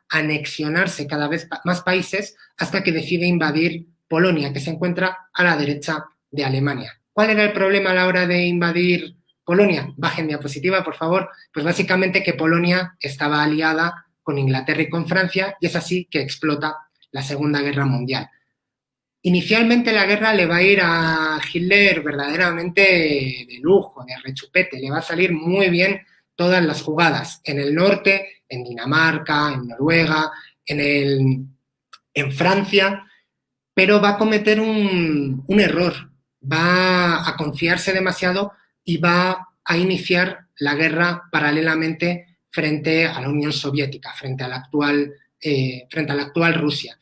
a anexionarse cada vez más países hasta que decide invadir Polonia, que se encuentra a la derecha de Alemania. ¿Cuál era el problema a la hora de invadir Polonia? Bajen diapositiva, por favor. Pues básicamente que Polonia estaba aliada con Inglaterra y con Francia, y es así que explota la Segunda Guerra Mundial. Inicialmente la guerra le va a ir a Hitler verdaderamente de lujo, de rechupete, le va a salir muy bien todas las jugadas. En el norte, en Dinamarca, en Noruega, en Francia, pero va a cometer un error, va a confiarse demasiado y va a iniciar la guerra paralelamente frente a la Unión Soviética, frente a la actual Rusia.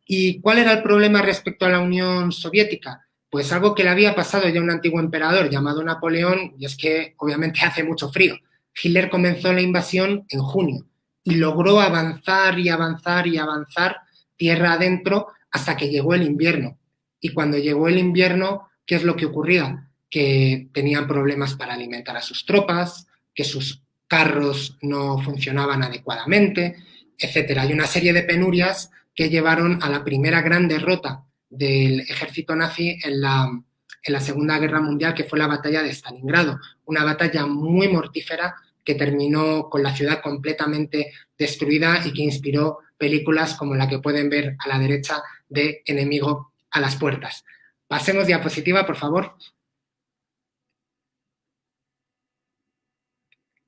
¿Y cuál era el problema respecto a la Unión Soviética? Pues algo que le había pasado ya a un antiguo emperador llamado Napoleón, y es que obviamente hace mucho frío. Hitler comenzó la invasión en junio y logró avanzar y avanzar y avanzar tierra adentro hasta que llegó el invierno. Y cuando llegó el invierno, ¿qué es lo que ocurría? Que tenían problemas para alimentar a sus tropas, que sus carros no funcionaban adecuadamente, etcétera. Hay una serie de penurias que llevaron a la primera gran derrota del ejército nazi en la Segunda Guerra Mundial, que fue la batalla de Stalingrado, una batalla muy mortífera que terminó con la ciudad completamente destruida y que inspiró películas como la que pueden ver a la derecha de Enemigo a las puertas. Pasemos diapositiva, por favor.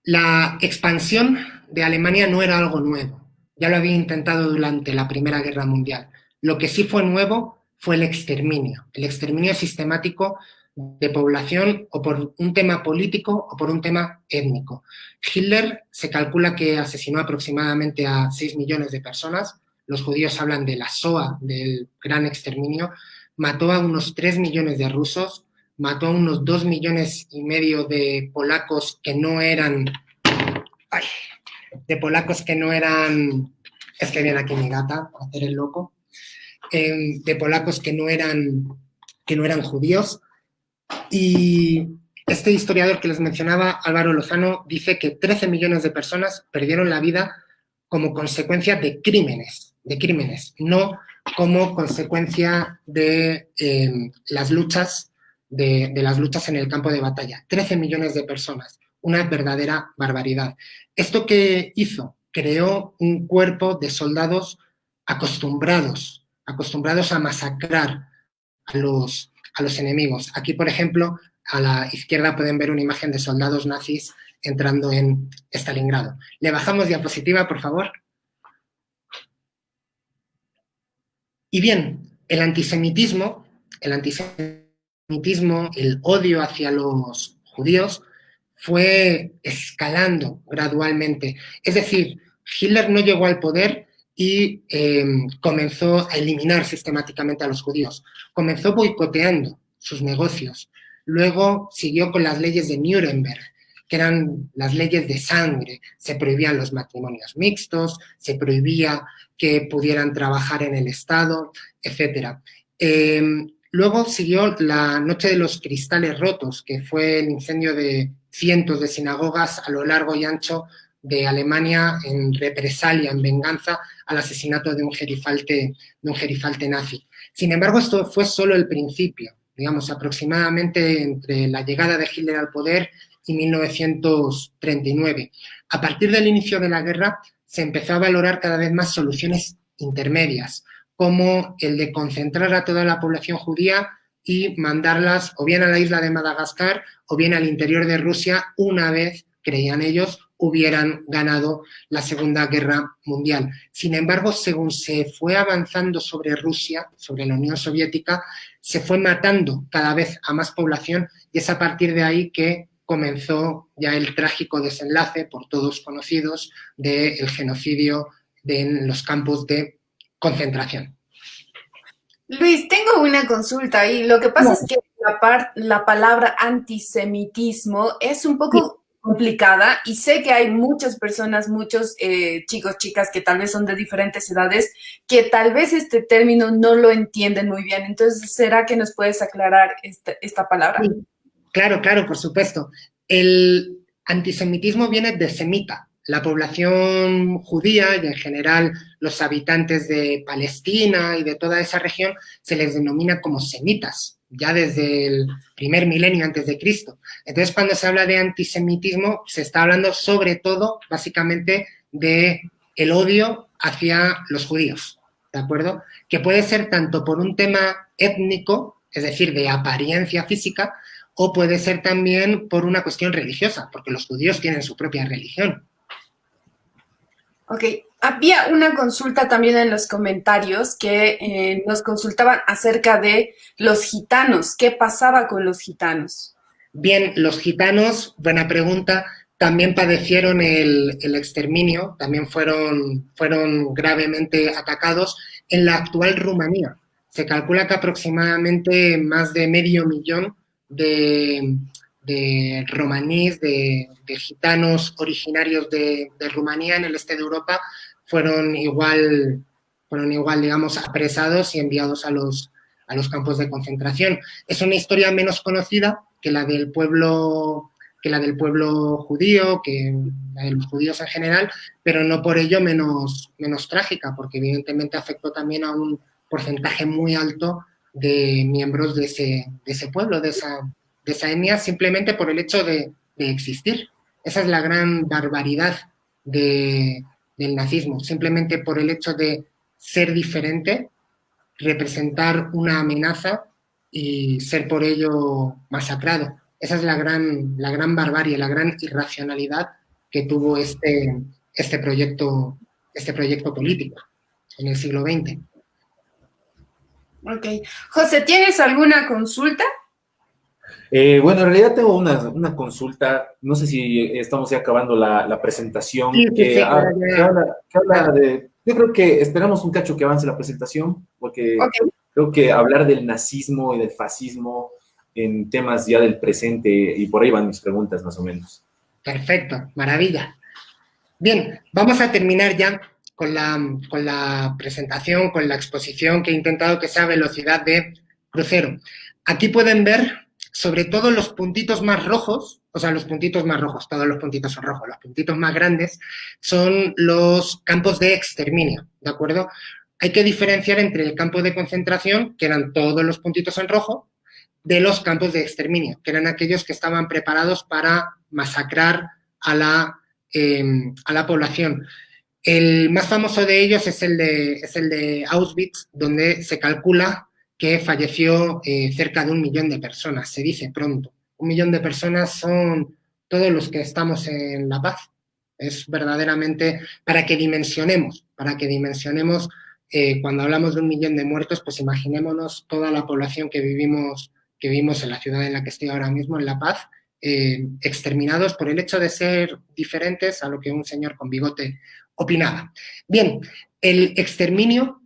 La expansión de Alemania no era algo nuevo. Ya lo había intentado durante la Primera Guerra Mundial. Lo que sí fue nuevo fue el exterminio sistemático de población, o por un tema político o por un tema étnico. Hitler se calcula que asesinó aproximadamente a 6 millones de personas. Los judíos hablan de la Shoah, del gran exterminio. Mató a unos 3 millones de rusos, mató a unos 2,5 millones de polacos que no eran... Es que viene aquí mi gata a hacer el loco. De polacos que no eran judíos. Y este historiador que les mencionaba, Álvaro Lozano, dice que 13 millones de personas perdieron la vida como consecuencia de crímenes, no como consecuencia de las luchas en el campo de batalla. 13 millones de personas, una verdadera barbaridad. ¿Esto qué hizo? Creó un cuerpo de soldados acostumbrados a masacrar a los enemigos. Aquí, por ejemplo, a la izquierda pueden ver una imagen de soldados nazis entrando en Stalingrado. Le bajamos diapositiva, por favor. Y bien, el antisemitismo, el odio hacia los judíos, fue escalando gradualmente. Es decir, Hitler no llegó al poder y comenzó a eliminar sistemáticamente a los judíos. Comenzó boicoteando sus negocios. Luego siguió con las leyes de Nuremberg, que eran las leyes de sangre. Se prohibían los matrimonios mixtos, se prohibía que pudieran trabajar en el Estado, etc. Luego siguió la Noche de los Cristales Rotos, que fue el incendio de cientos de sinagogas a lo largo y ancho de Alemania en represalia, en venganza al asesinato de un gerifalte nazi. Sin embargo, esto fue solo el principio, digamos, aproximadamente entre la llegada de Hitler al poder y 1939. A partir del inicio de la guerra se empezó a valorar cada vez más soluciones intermedias, como el de concentrar a toda la población judía y mandarlas o bien a la isla de Madagascar o bien al interior de Rusia una vez, creían ellos, hubieran ganado la Segunda Guerra Mundial. Sin embargo, según se fue avanzando sobre Rusia, sobre la Unión Soviética, se fue matando cada vez a más población y es a partir de ahí que comenzó ya el trágico desenlace, por todos conocidos, del genocidio en los campos de concentración. Luis, tengo una consulta y lo que pasa es que la palabra antisemitismo es un poco complicada y sé que hay muchas personas, muchos chicos, chicas que tal vez son de diferentes edades, que tal vez este término no lo entienden muy bien. Entonces, ¿será que nos puedes aclarar esta palabra? Sí. Claro, por supuesto. El antisemitismo viene de semita. La población judía y en general los habitantes de Palestina y de toda esa región se les denomina como semitas, ya desde el primer milenio antes de Cristo. Entonces, cuando se habla de antisemitismo, se está hablando sobre todo, básicamente, de el odio hacia los judíos, ¿de acuerdo? Que puede ser tanto por un tema étnico, es decir, de apariencia física, o puede ser también por una cuestión religiosa, porque los judíos tienen su propia religión. Ok, había una consulta también en los comentarios que nos consultaban acerca de los gitanos. ¿Qué pasaba con los gitanos? Bien, los gitanos, buena pregunta, también padecieron el exterminio, también fueron gravemente atacados en la actual Rumanía. Se calcula que aproximadamente más de 500.000 de romaníes, de gitanos originarios de Rumanía en el este de Europa fueron igual, digamos, apresados y enviados a los campos de concentración. Es una historia menos conocida que la del pueblo judío, que la de los judíos en general, pero no por ello menos trágica, porque evidentemente afectó también a un porcentaje muy alto de miembros de ese pueblo, de esa etnia, simplemente por el hecho de existir. Esa es la gran barbaridad del nazismo, simplemente por el hecho de ser diferente, representar una amenaza y ser por ello masacrado. Esa es la gran barbarie, la gran irracionalidad que tuvo este proyecto político en el siglo XX. Ok. José, ¿tienes alguna consulta? Bueno, en realidad tengo una consulta, no sé si estamos ya acabando la presentación, Sí, que habla de, yo creo que esperamos un cacho que avance la presentación, porque creo que hablar del nazismo y del fascismo en temas ya del presente, y por ahí van mis preguntas más o menos. Perfecto, maravilla. Bien, vamos a terminar ya con la presentación, con la exposición que he intentado que sea a velocidad de crucero. Aquí pueden ver sobre todo los puntitos más rojos, o sea, los puntitos más rojos, todos los puntitos son rojos, los puntitos más grandes son los campos de exterminio, ¿de acuerdo? Hay que diferenciar entre el campo de concentración, que eran todos los puntitos en rojo, de los campos de exterminio, que eran aquellos que estaban preparados para masacrar a la población. El más famoso de ellos es el de Auschwitz, donde se calcula que falleció cerca de 1 millón de personas, se dice pronto. 1 millón de personas son todos los que estamos en La Paz. Es verdaderamente para que dimensionemos cuando hablamos de 1 millón de muertos, pues imaginémonos toda la población que vivimos en la ciudad en la que estoy ahora mismo, en La Paz, exterminados por el hecho de ser diferentes a lo que un señor con bigote opinaba. Bien, el exterminio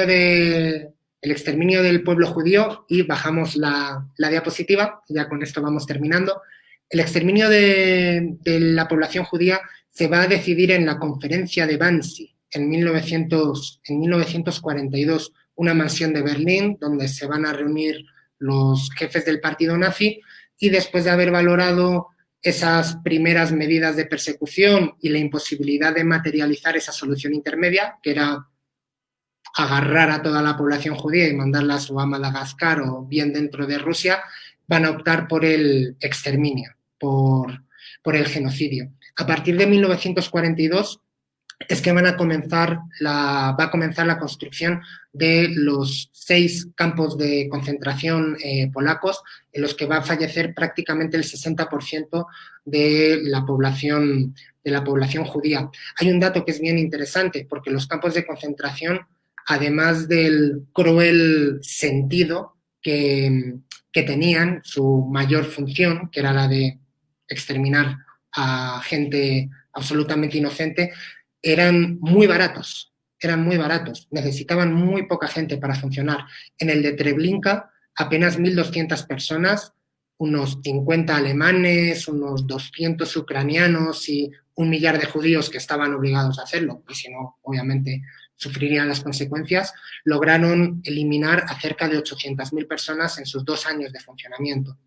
del pueblo judío, y bajamos la diapositiva, ya con esto vamos terminando. El exterminio de la población judía se va a decidir en la conferencia de Wannsee en 1942, una mansión de Berlín donde se van a reunir los jefes del partido nazi, y después de haber valorado esas primeras medidas de persecución y la imposibilidad de materializar esa solución intermedia, que era agarrar a toda la población judía y mandarlas o a Madagascar o bien dentro de Rusia, van a optar por el exterminio, por el genocidio. A partir de 1942 es que va a comenzar la construcción de los 6 campos de concentración polacos, en los que va a fallecer prácticamente el 60% de la población judía. Hay un dato que es bien interesante, porque los campos de concentración, además del cruel sentido que tenían, su mayor función, que era la de exterminar a gente absolutamente inocente, eran muy baratos, necesitaban muy poca gente para funcionar. En el de Treblinka, apenas 1.200 personas, unos 50 alemanes, unos 200 ucranianos y 1 millar de judíos que estaban obligados a hacerlo, y si no, obviamente, sufrirían las consecuencias, lograron eliminar a cerca de 800.000 personas en sus 2 años de funcionamiento.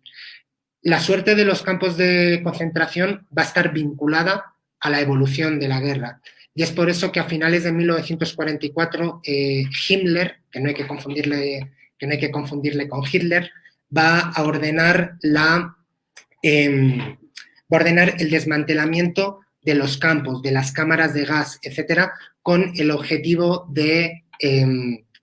La suerte de los campos de concentración va a estar vinculada a la evolución de la guerra. Y es por eso que a finales de 1944 Himmler, que no hay que confundirle con Hitler, va a ordenar el desmantelamiento de los campos, de las cámaras de gas, etcétera, con el objetivo de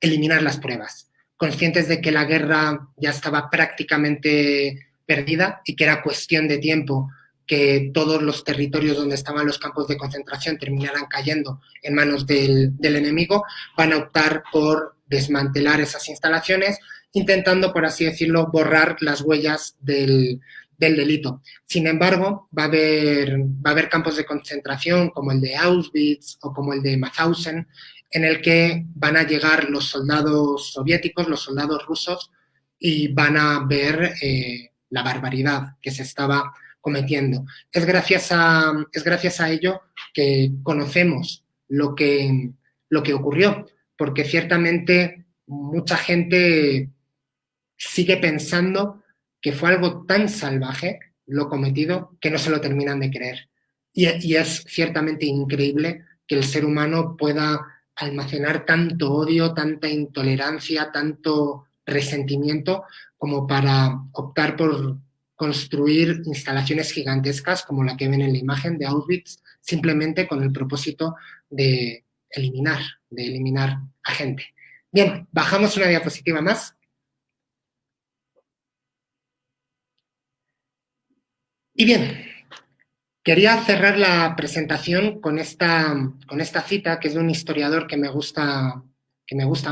eliminar las pruebas, conscientes de que la guerra ya estaba prácticamente perdida y que era cuestión de tiempo que todos los territorios donde estaban los campos de concentración terminaran cayendo en manos del enemigo. Van a optar por desmantelar esas instalaciones, intentando, por así decirlo, borrar las huellas del delito. Sin embargo, va a haber campos de concentración como el de Auschwitz o como el de Mauthausen, en el que van a llegar los soldados soviéticos, los soldados rusos, y van a ver la barbaridad que se estaba cometiendo. Es gracias a ello que conocemos lo que ocurrió, porque ciertamente mucha gente sigue pensando que fue algo tan salvaje lo cometido que no se lo terminan de creer. Y es ciertamente increíble que el ser humano pueda almacenar tanto odio, tanta intolerancia, tanto resentimiento como para optar por construir instalaciones gigantescas como la que ven en la imagen de Auschwitz, simplemente con el propósito de eliminar a gente. Bien, bajamos una diapositiva más. Y bien, quería cerrar la presentación con esta cita, que es de un historiador que me gusta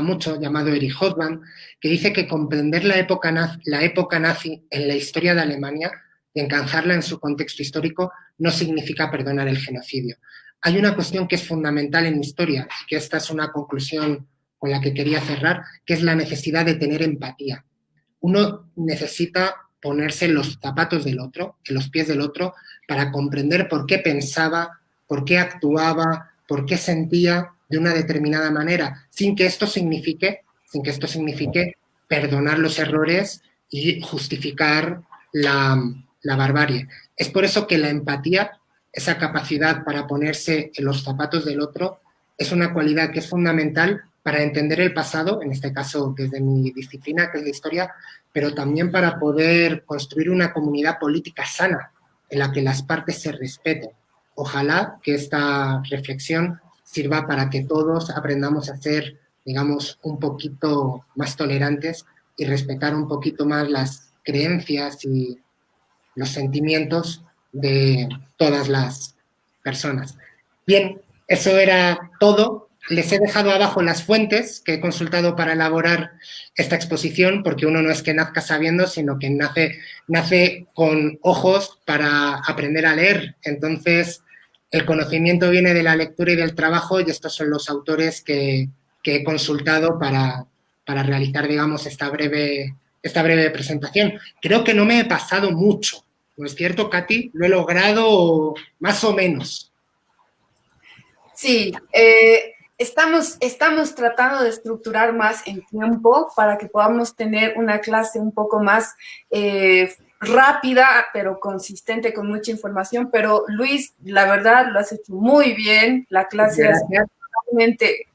mucho, llamado Erich Hobsbawm, que dice que comprender la época nazi en la historia de Alemania y encauzarla en su contexto histórico no significa perdonar el genocidio. Hay una cuestión que es fundamental en historia, y que esta es una conclusión con la que quería cerrar, que es la necesidad de tener empatía. Uno necesita ponerse en los zapatos del otro, en los pies del otro, para comprender por qué pensaba, por qué actuaba, por qué sentía de una determinada manera, sin que esto signifique perdonar los errores y justificar la barbarie. Es por eso que la empatía, esa capacidad para ponerse en los zapatos del otro, es una cualidad que es fundamental para entender el pasado, en este caso desde mi disciplina, que es la historia, pero también para poder construir una comunidad política sana en la que las partes se respeten. Ojalá que esta reflexión sirva para que todos aprendamos a ser, digamos, un poquito más tolerantes y respetar un poquito más las creencias y los sentimientos de todas las personas. Bien, eso era todo. Les he dejado abajo las fuentes que he consultado para elaborar esta exposición, porque uno no es que nazca sabiendo, sino que nace con ojos para aprender a leer. Entonces, el conocimiento viene de la lectura y del trabajo, y estos son los autores que he consultado para realizar, digamos, esta breve presentación. Creo que no me he pasado mucho, ¿no es cierto, Katy? Lo he logrado más o menos. Sí, estamos tratando de estructurar más en tiempo para que podamos tener una clase un poco más rápida, pero consistente, con mucha información. Pero Luis, la verdad, lo has hecho muy bien. La clase realmente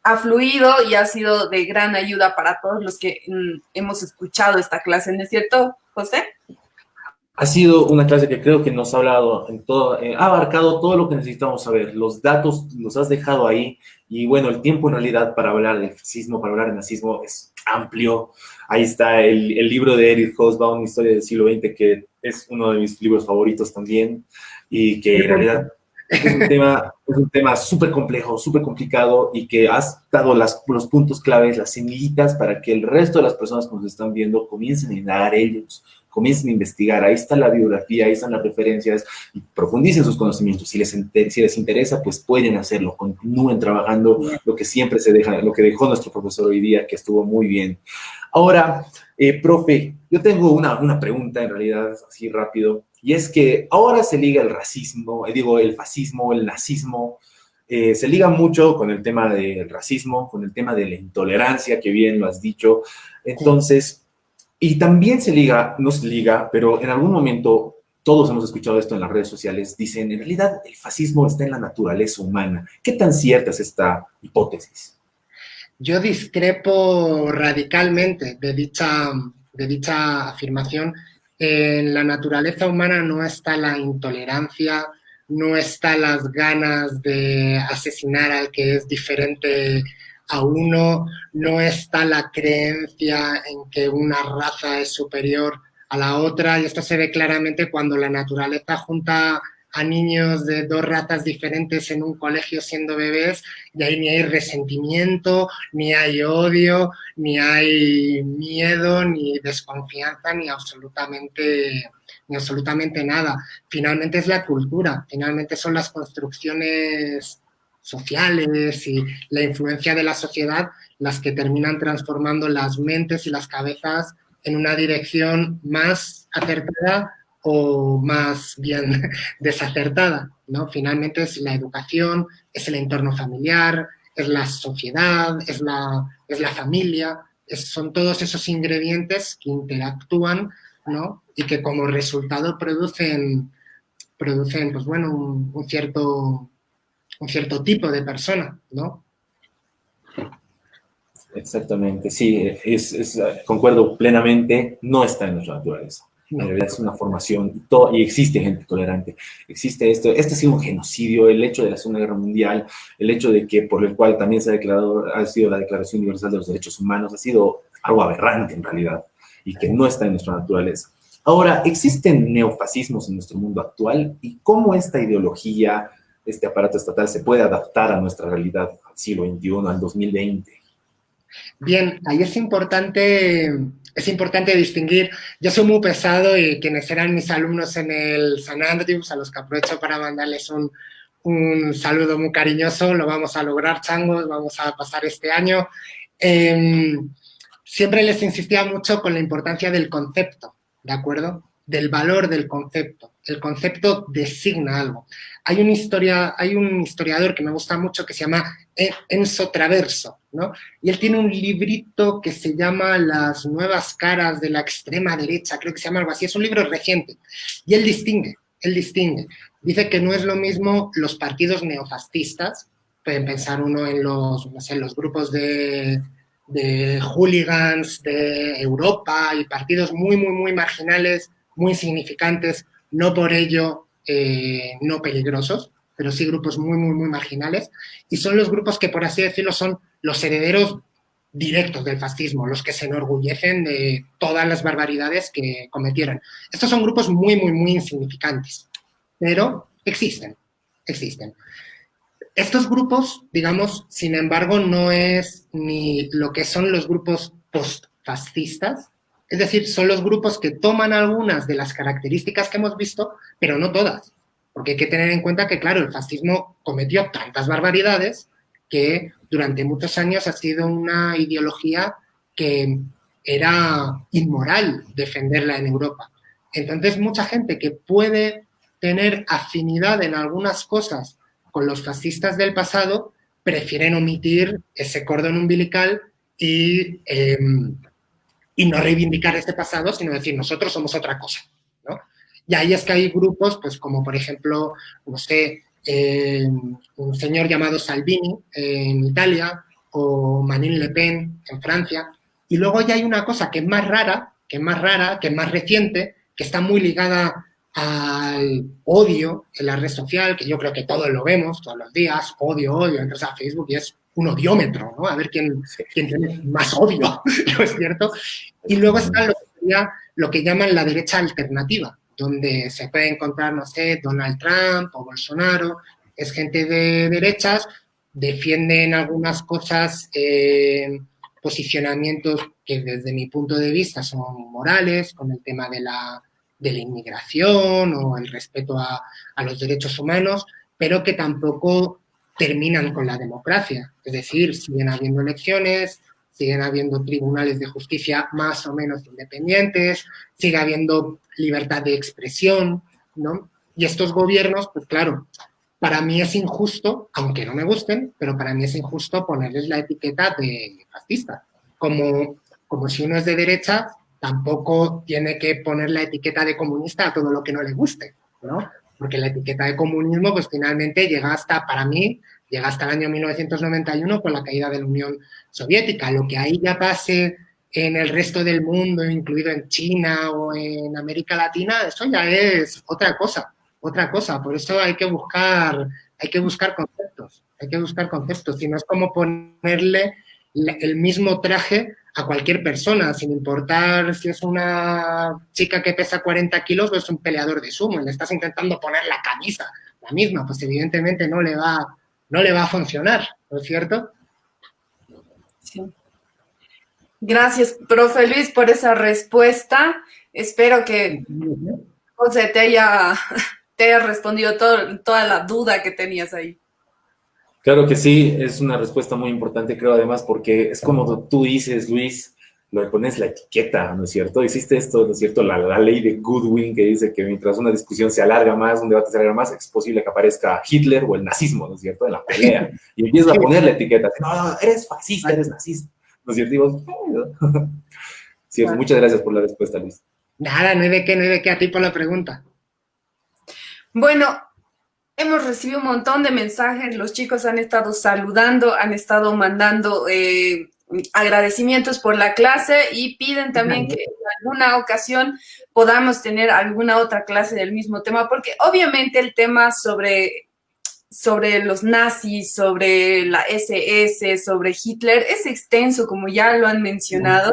ha fluido y ha sido de gran ayuda para todos los que hemos escuchado esta clase, ¿no es cierto, José? Ha sido una clase que creo que nos ha hablado en todo, ha abarcado todo lo que necesitamos saber. Los datos los has dejado ahí y bueno, el tiempo en realidad para hablar del fascismo, para hablar del nazismo es amplio. Ahí está el libro de Erich Hobsbawm, Historia del siglo XX, que es uno de mis libros favoritos también y que en realidad es un tema súper complejo, súper complicado y que has dado los puntos claves, las semillitas para que el resto de las personas que nos están viendo comiencen a indagar ellos, comiencen a investigar. Ahí está la biografía, ahí están las referencias y profundicen sus conocimientos. Si les interesa, pues pueden hacerlo, continúen trabajando lo que siempre se deja, lo que dejó nuestro profesor hoy día, que estuvo muy bien. Ahora, profe, yo tengo una pregunta en realidad, así rápido. Y es que ahora se liga el racismo, el fascismo, el nazismo, se liga mucho con el tema del racismo, con el tema de la intolerancia, que bien lo has dicho. Entonces, y también no se liga, pero en algún momento todos hemos escuchado esto en las redes sociales, dicen, en realidad el fascismo está en la naturaleza humana. ¿Qué tan cierta es esta hipótesis? Yo discrepo radicalmente de dicha afirmación. En la naturaleza humana no está la intolerancia, no está las ganas de asesinar al que es diferente a uno, no está la creencia en que una raza es superior a la otra, y esto se ve claramente cuando la naturaleza junta a niños de dos razas diferentes en un colegio siendo bebés, y ahí ni hay resentimiento, ni hay odio, ni hay miedo, ni desconfianza, ni absolutamente nada. Finalmente es la cultura, finalmente son las construcciones sociales y la influencia de la sociedad las que terminan transformando las mentes y las cabezas en una dirección más acertada o más bien desacertada, ¿no? Finalmente es la educación, es el entorno familiar, es la sociedad, es la familia, son todos esos ingredientes que interactúan, ¿no? Y que como resultado producen pues bueno, un cierto tipo de persona, ¿no? Exactamente, sí, concuerdo plenamente, no está en nuestra naturaleza. En realidad es una formación y existe gente tolerante. Existe esto. Este ha sido un genocidio, el hecho de la Segunda Guerra Mundial, el hecho de que por el cual también ha sido la Declaración Universal de los Derechos Humanos, ha sido algo aberrante en realidad y que no está en nuestra naturaleza. Ahora, ¿existen neofascismos en nuestro mundo actual? ¿Y cómo esta ideología, este aparato estatal, se puede adaptar a nuestra realidad al siglo XXI, al 2020? Bien, ahí es importante distinguir. Yo soy muy pesado y quienes eran mis alumnos en el San Andrews, a los que aprovecho para mandarles un saludo muy cariñoso, lo vamos a lograr, changos, vamos a pasar este año. Siempre les insistía mucho con la importancia del concepto, ¿de acuerdo? Del valor del concepto. El concepto designa algo. Hay un historiador que me gusta mucho que se llama Enzo Traverso, ¿no? Y él tiene un librito que se llama Las nuevas caras de la extrema derecha, creo que se llama algo así, es un libro reciente. Y él distingue. Dice que no es lo mismo los partidos neofascistas, pueden pensar uno en los grupos de hooligans de Europa y partidos muy, muy, muy marginales, muy insignificantes, no por ello no peligrosos, pero sí grupos muy, muy, muy marginales, y son los grupos que, por así decirlo, son los herederos directos del fascismo, los que se enorgullecen de todas las barbaridades que cometieron. Estos son grupos muy, muy, muy insignificantes, pero existen. Estos grupos, digamos, sin embargo, no es ni lo que son los grupos postfascistas, es decir, son los grupos que toman algunas de las características que hemos visto, pero no todas, porque hay que tener en cuenta que, claro, el fascismo cometió tantas barbaridades que durante muchos años ha sido una ideología que era inmoral defenderla en Europa. Entonces, mucha gente que puede tener afinidad en algunas cosas con los fascistas del pasado prefieren omitir ese cordón umbilical y no reivindicar ese pasado, sino decir, nosotros somos otra cosa, ¿no? Y ahí es que hay grupos, pues como por ejemplo, no sé, un señor llamado Salvini en Italia o Marine Le Pen en Francia. Y luego ya hay una cosa que es más rara, que es más reciente, que está muy ligada al odio en la red social, que yo creo que todos lo vemos todos los días, odio, entras a Facebook y es un odiómetro, ¿no? A ver quién tiene más odio, ¿no es cierto? Y luego está lo que llaman la derecha alternativa, donde se puede encontrar, no sé, Donald Trump o Bolsonaro, es gente de derechas, defienden algunas cosas, posicionamientos que desde mi punto de vista son morales, con el tema de la inmigración o el respeto a los derechos humanos, pero que tampoco terminan con la democracia. Es decir, siguen habiendo elecciones, siguen habiendo tribunales de justicia más o menos independientes, sigue habiendo libertad de expresión, ¿no? Y estos gobiernos, pues claro, para mí es injusto, aunque no me gusten, pero para mí es injusto ponerles la etiqueta de fascista. Como si uno es de derecha, tampoco tiene que poner la etiqueta de comunista a todo lo que no le guste, ¿no? Porque la etiqueta de comunismo, pues finalmente para mí, llega hasta el año 1991 con la caída de la Unión Soviética. Lo que ahí ya pase en el resto del mundo, incluido en China o en América Latina, eso ya es otra cosa. Por eso hay que buscar conceptos, y no es como ponerle el mismo traje a cualquier persona, sin importar si es una chica que pesa 40 kilos o es un peleador de sumo, y le estás intentando poner la camisa, la misma, pues evidentemente no le va a funcionar, ¿no es cierto? Sí. Gracias, profe Luis, por esa respuesta. Espero que José te haya respondido toda la duda que tenías ahí. Claro que sí, es una respuesta muy importante, creo, además, porque es como tú dices, Luis, le pones la etiqueta, ¿no es cierto? Existe esto, ¿no es cierto? La ley de Goodwin que dice que mientras una discusión se alarga más, un debate se alarga más, es posible que aparezca Hitler o el nazismo, ¿no es cierto? En la pelea. Y empiezas a poner la etiqueta. No, eres fascista, eres nazista. ¿No es cierto? Digo, cierto, muchas gracias por la respuesta, Luis. Nada, no hay de qué, a ti por la pregunta. Bueno, hemos recibido un montón de mensajes, los chicos han estado saludando, han estado mandando agradecimientos por la clase y piden también que en alguna ocasión podamos tener alguna otra clase del mismo tema, porque obviamente el tema sobre los nazis, sobre la SS, sobre Hitler, es extenso, como ya lo han mencionado.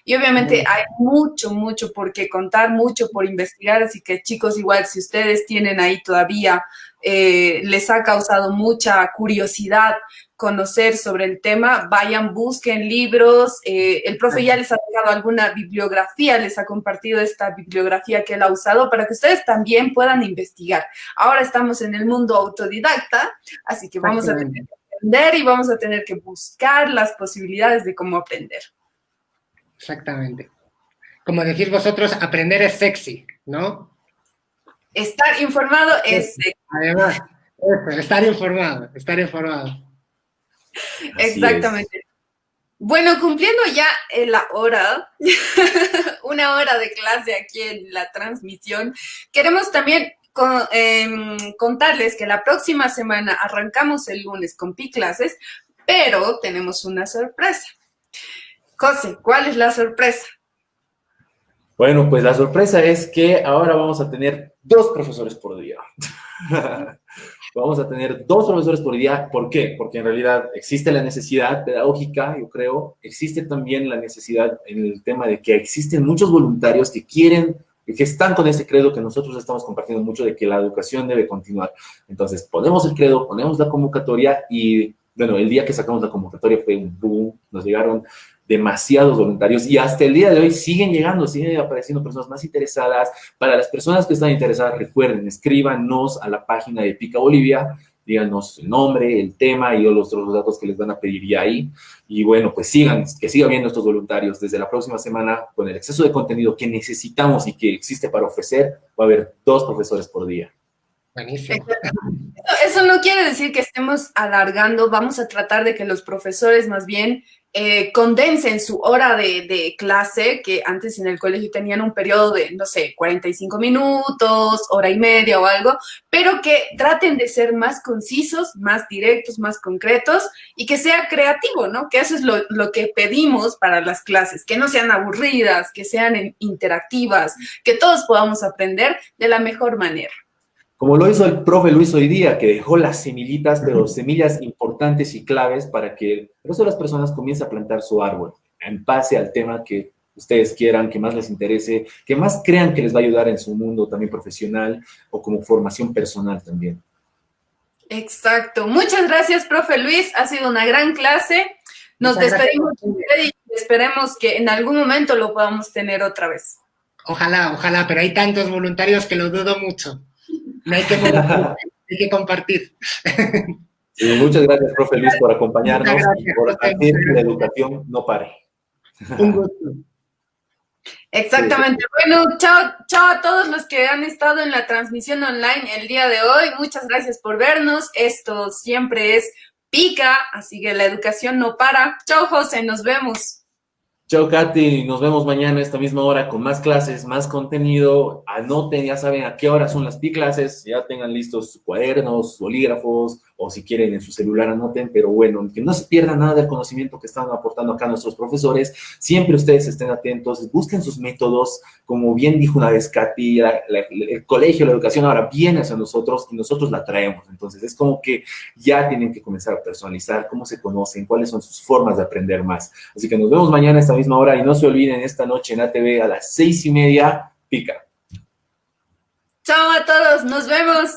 Y obviamente hay mucho por qué contar, mucho por investigar, así que chicos, igual si ustedes tienen ahí todavía, les ha causado mucha curiosidad conocer sobre el tema, vayan, busquen libros, el profe ya les ha dejado alguna bibliografía, les ha compartido esta bibliografía que él ha usado para que ustedes también puedan investigar. Ahora estamos en el mundo autodidacta, así que vamos a tener que aprender y vamos a tener que buscar las posibilidades de cómo aprender. Exactamente. Como decís vosotros, aprender es sexy, ¿no? Estar informado es sexy. Además, estar informado. Exactamente. Bueno, cumpliendo ya la hora, una hora de clase aquí en la transmisión, queremos también contarles que la próxima semana arrancamos el lunes con Pi Clases, pero tenemos una sorpresa. José, ¿cuál es la sorpresa? Bueno, pues la sorpresa es que ahora vamos a tener 2 profesores por día. Vamos a tener 2 profesores por día. ¿Por qué? Porque en realidad existe la necesidad pedagógica, yo creo. Existe también la necesidad en el tema de que existen muchos voluntarios que quieren que están con ese credo que nosotros estamos compartiendo mucho de que la educación debe continuar. Entonces, ponemos el credo, ponemos la convocatoria y, bueno, el día que sacamos la convocatoria fue un boom, nos llegaron demasiados voluntarios y hasta el día de hoy siguen llegando, siguen apareciendo personas más interesadas. Para las personas que están interesadas, recuerden, escríbanos a la página de Pica Bolivia, díganos el nombre, el tema y los otros datos que les van a pedir ya ahí. Y bueno, pues que sigan viendo estos voluntarios. Desde la próxima semana, con el exceso de contenido que necesitamos y que existe para ofrecer, va a haber 2 profesores por día. Buenísimo. Eso no quiere decir que estemos alargando, vamos a tratar de que los profesores más bien condensen su hora de clase, que antes en el colegio tenían un periodo de, no sé, 45 minutos, hora y media o algo, pero que traten de ser más concisos, más directos, más concretos y que sea creativo, ¿no? Que eso es lo que pedimos para las clases, que no sean aburridas, que sean interactivas, que todos podamos aprender de la mejor manera. Como lo hizo el profe Luis hoy día, que dejó las semillitas, pero semillas importantes y claves para que el resto de las personas comience a plantar su árbol en base al tema que ustedes quieran, que más les interese, que más crean que les va a ayudar en su mundo también profesional o como formación personal también. Exacto. Muchas gracias, profe Luis. Ha sido una gran clase. Nos despedimos de usted y esperemos que en algún momento lo podamos tener otra vez. Ojalá, pero hay tantos voluntarios que lo dudo mucho. No hay que compartir, hay que compartir. Sí, muchas gracias, profe Luis, por acompañarnos y por hacer que la educación no pare. Un gusto. Exactamente. Bueno, chao a todos los que han estado en la transmisión online el día de hoy. Muchas gracias por vernos. Esto siempre es Pica, así que la educación no para. Chao, José, nos vemos. Chao, Katy. Nos vemos mañana a esta misma hora con más clases, más contenido. Anoten, ya saben a qué hora son las clases. Ya tengan listos sus cuadernos, sus bolígrafos, o si quieren en su celular anoten. Pero bueno, que no se pierda nada del conocimiento que están aportando acá nuestros profesores. Siempre ustedes estén atentos, busquen sus métodos. Como bien dijo una vez Katy, el colegio, la educación ahora viene hacia nosotros y nosotros la traemos. Entonces es como que ya tienen que comenzar a personalizar cómo se conocen, cuáles son sus formas de aprender más. Así que nos vemos mañana a esta misma hora y no se olviden esta noche en ATV a las 6:30, Pica. Chao a todos, nos vemos.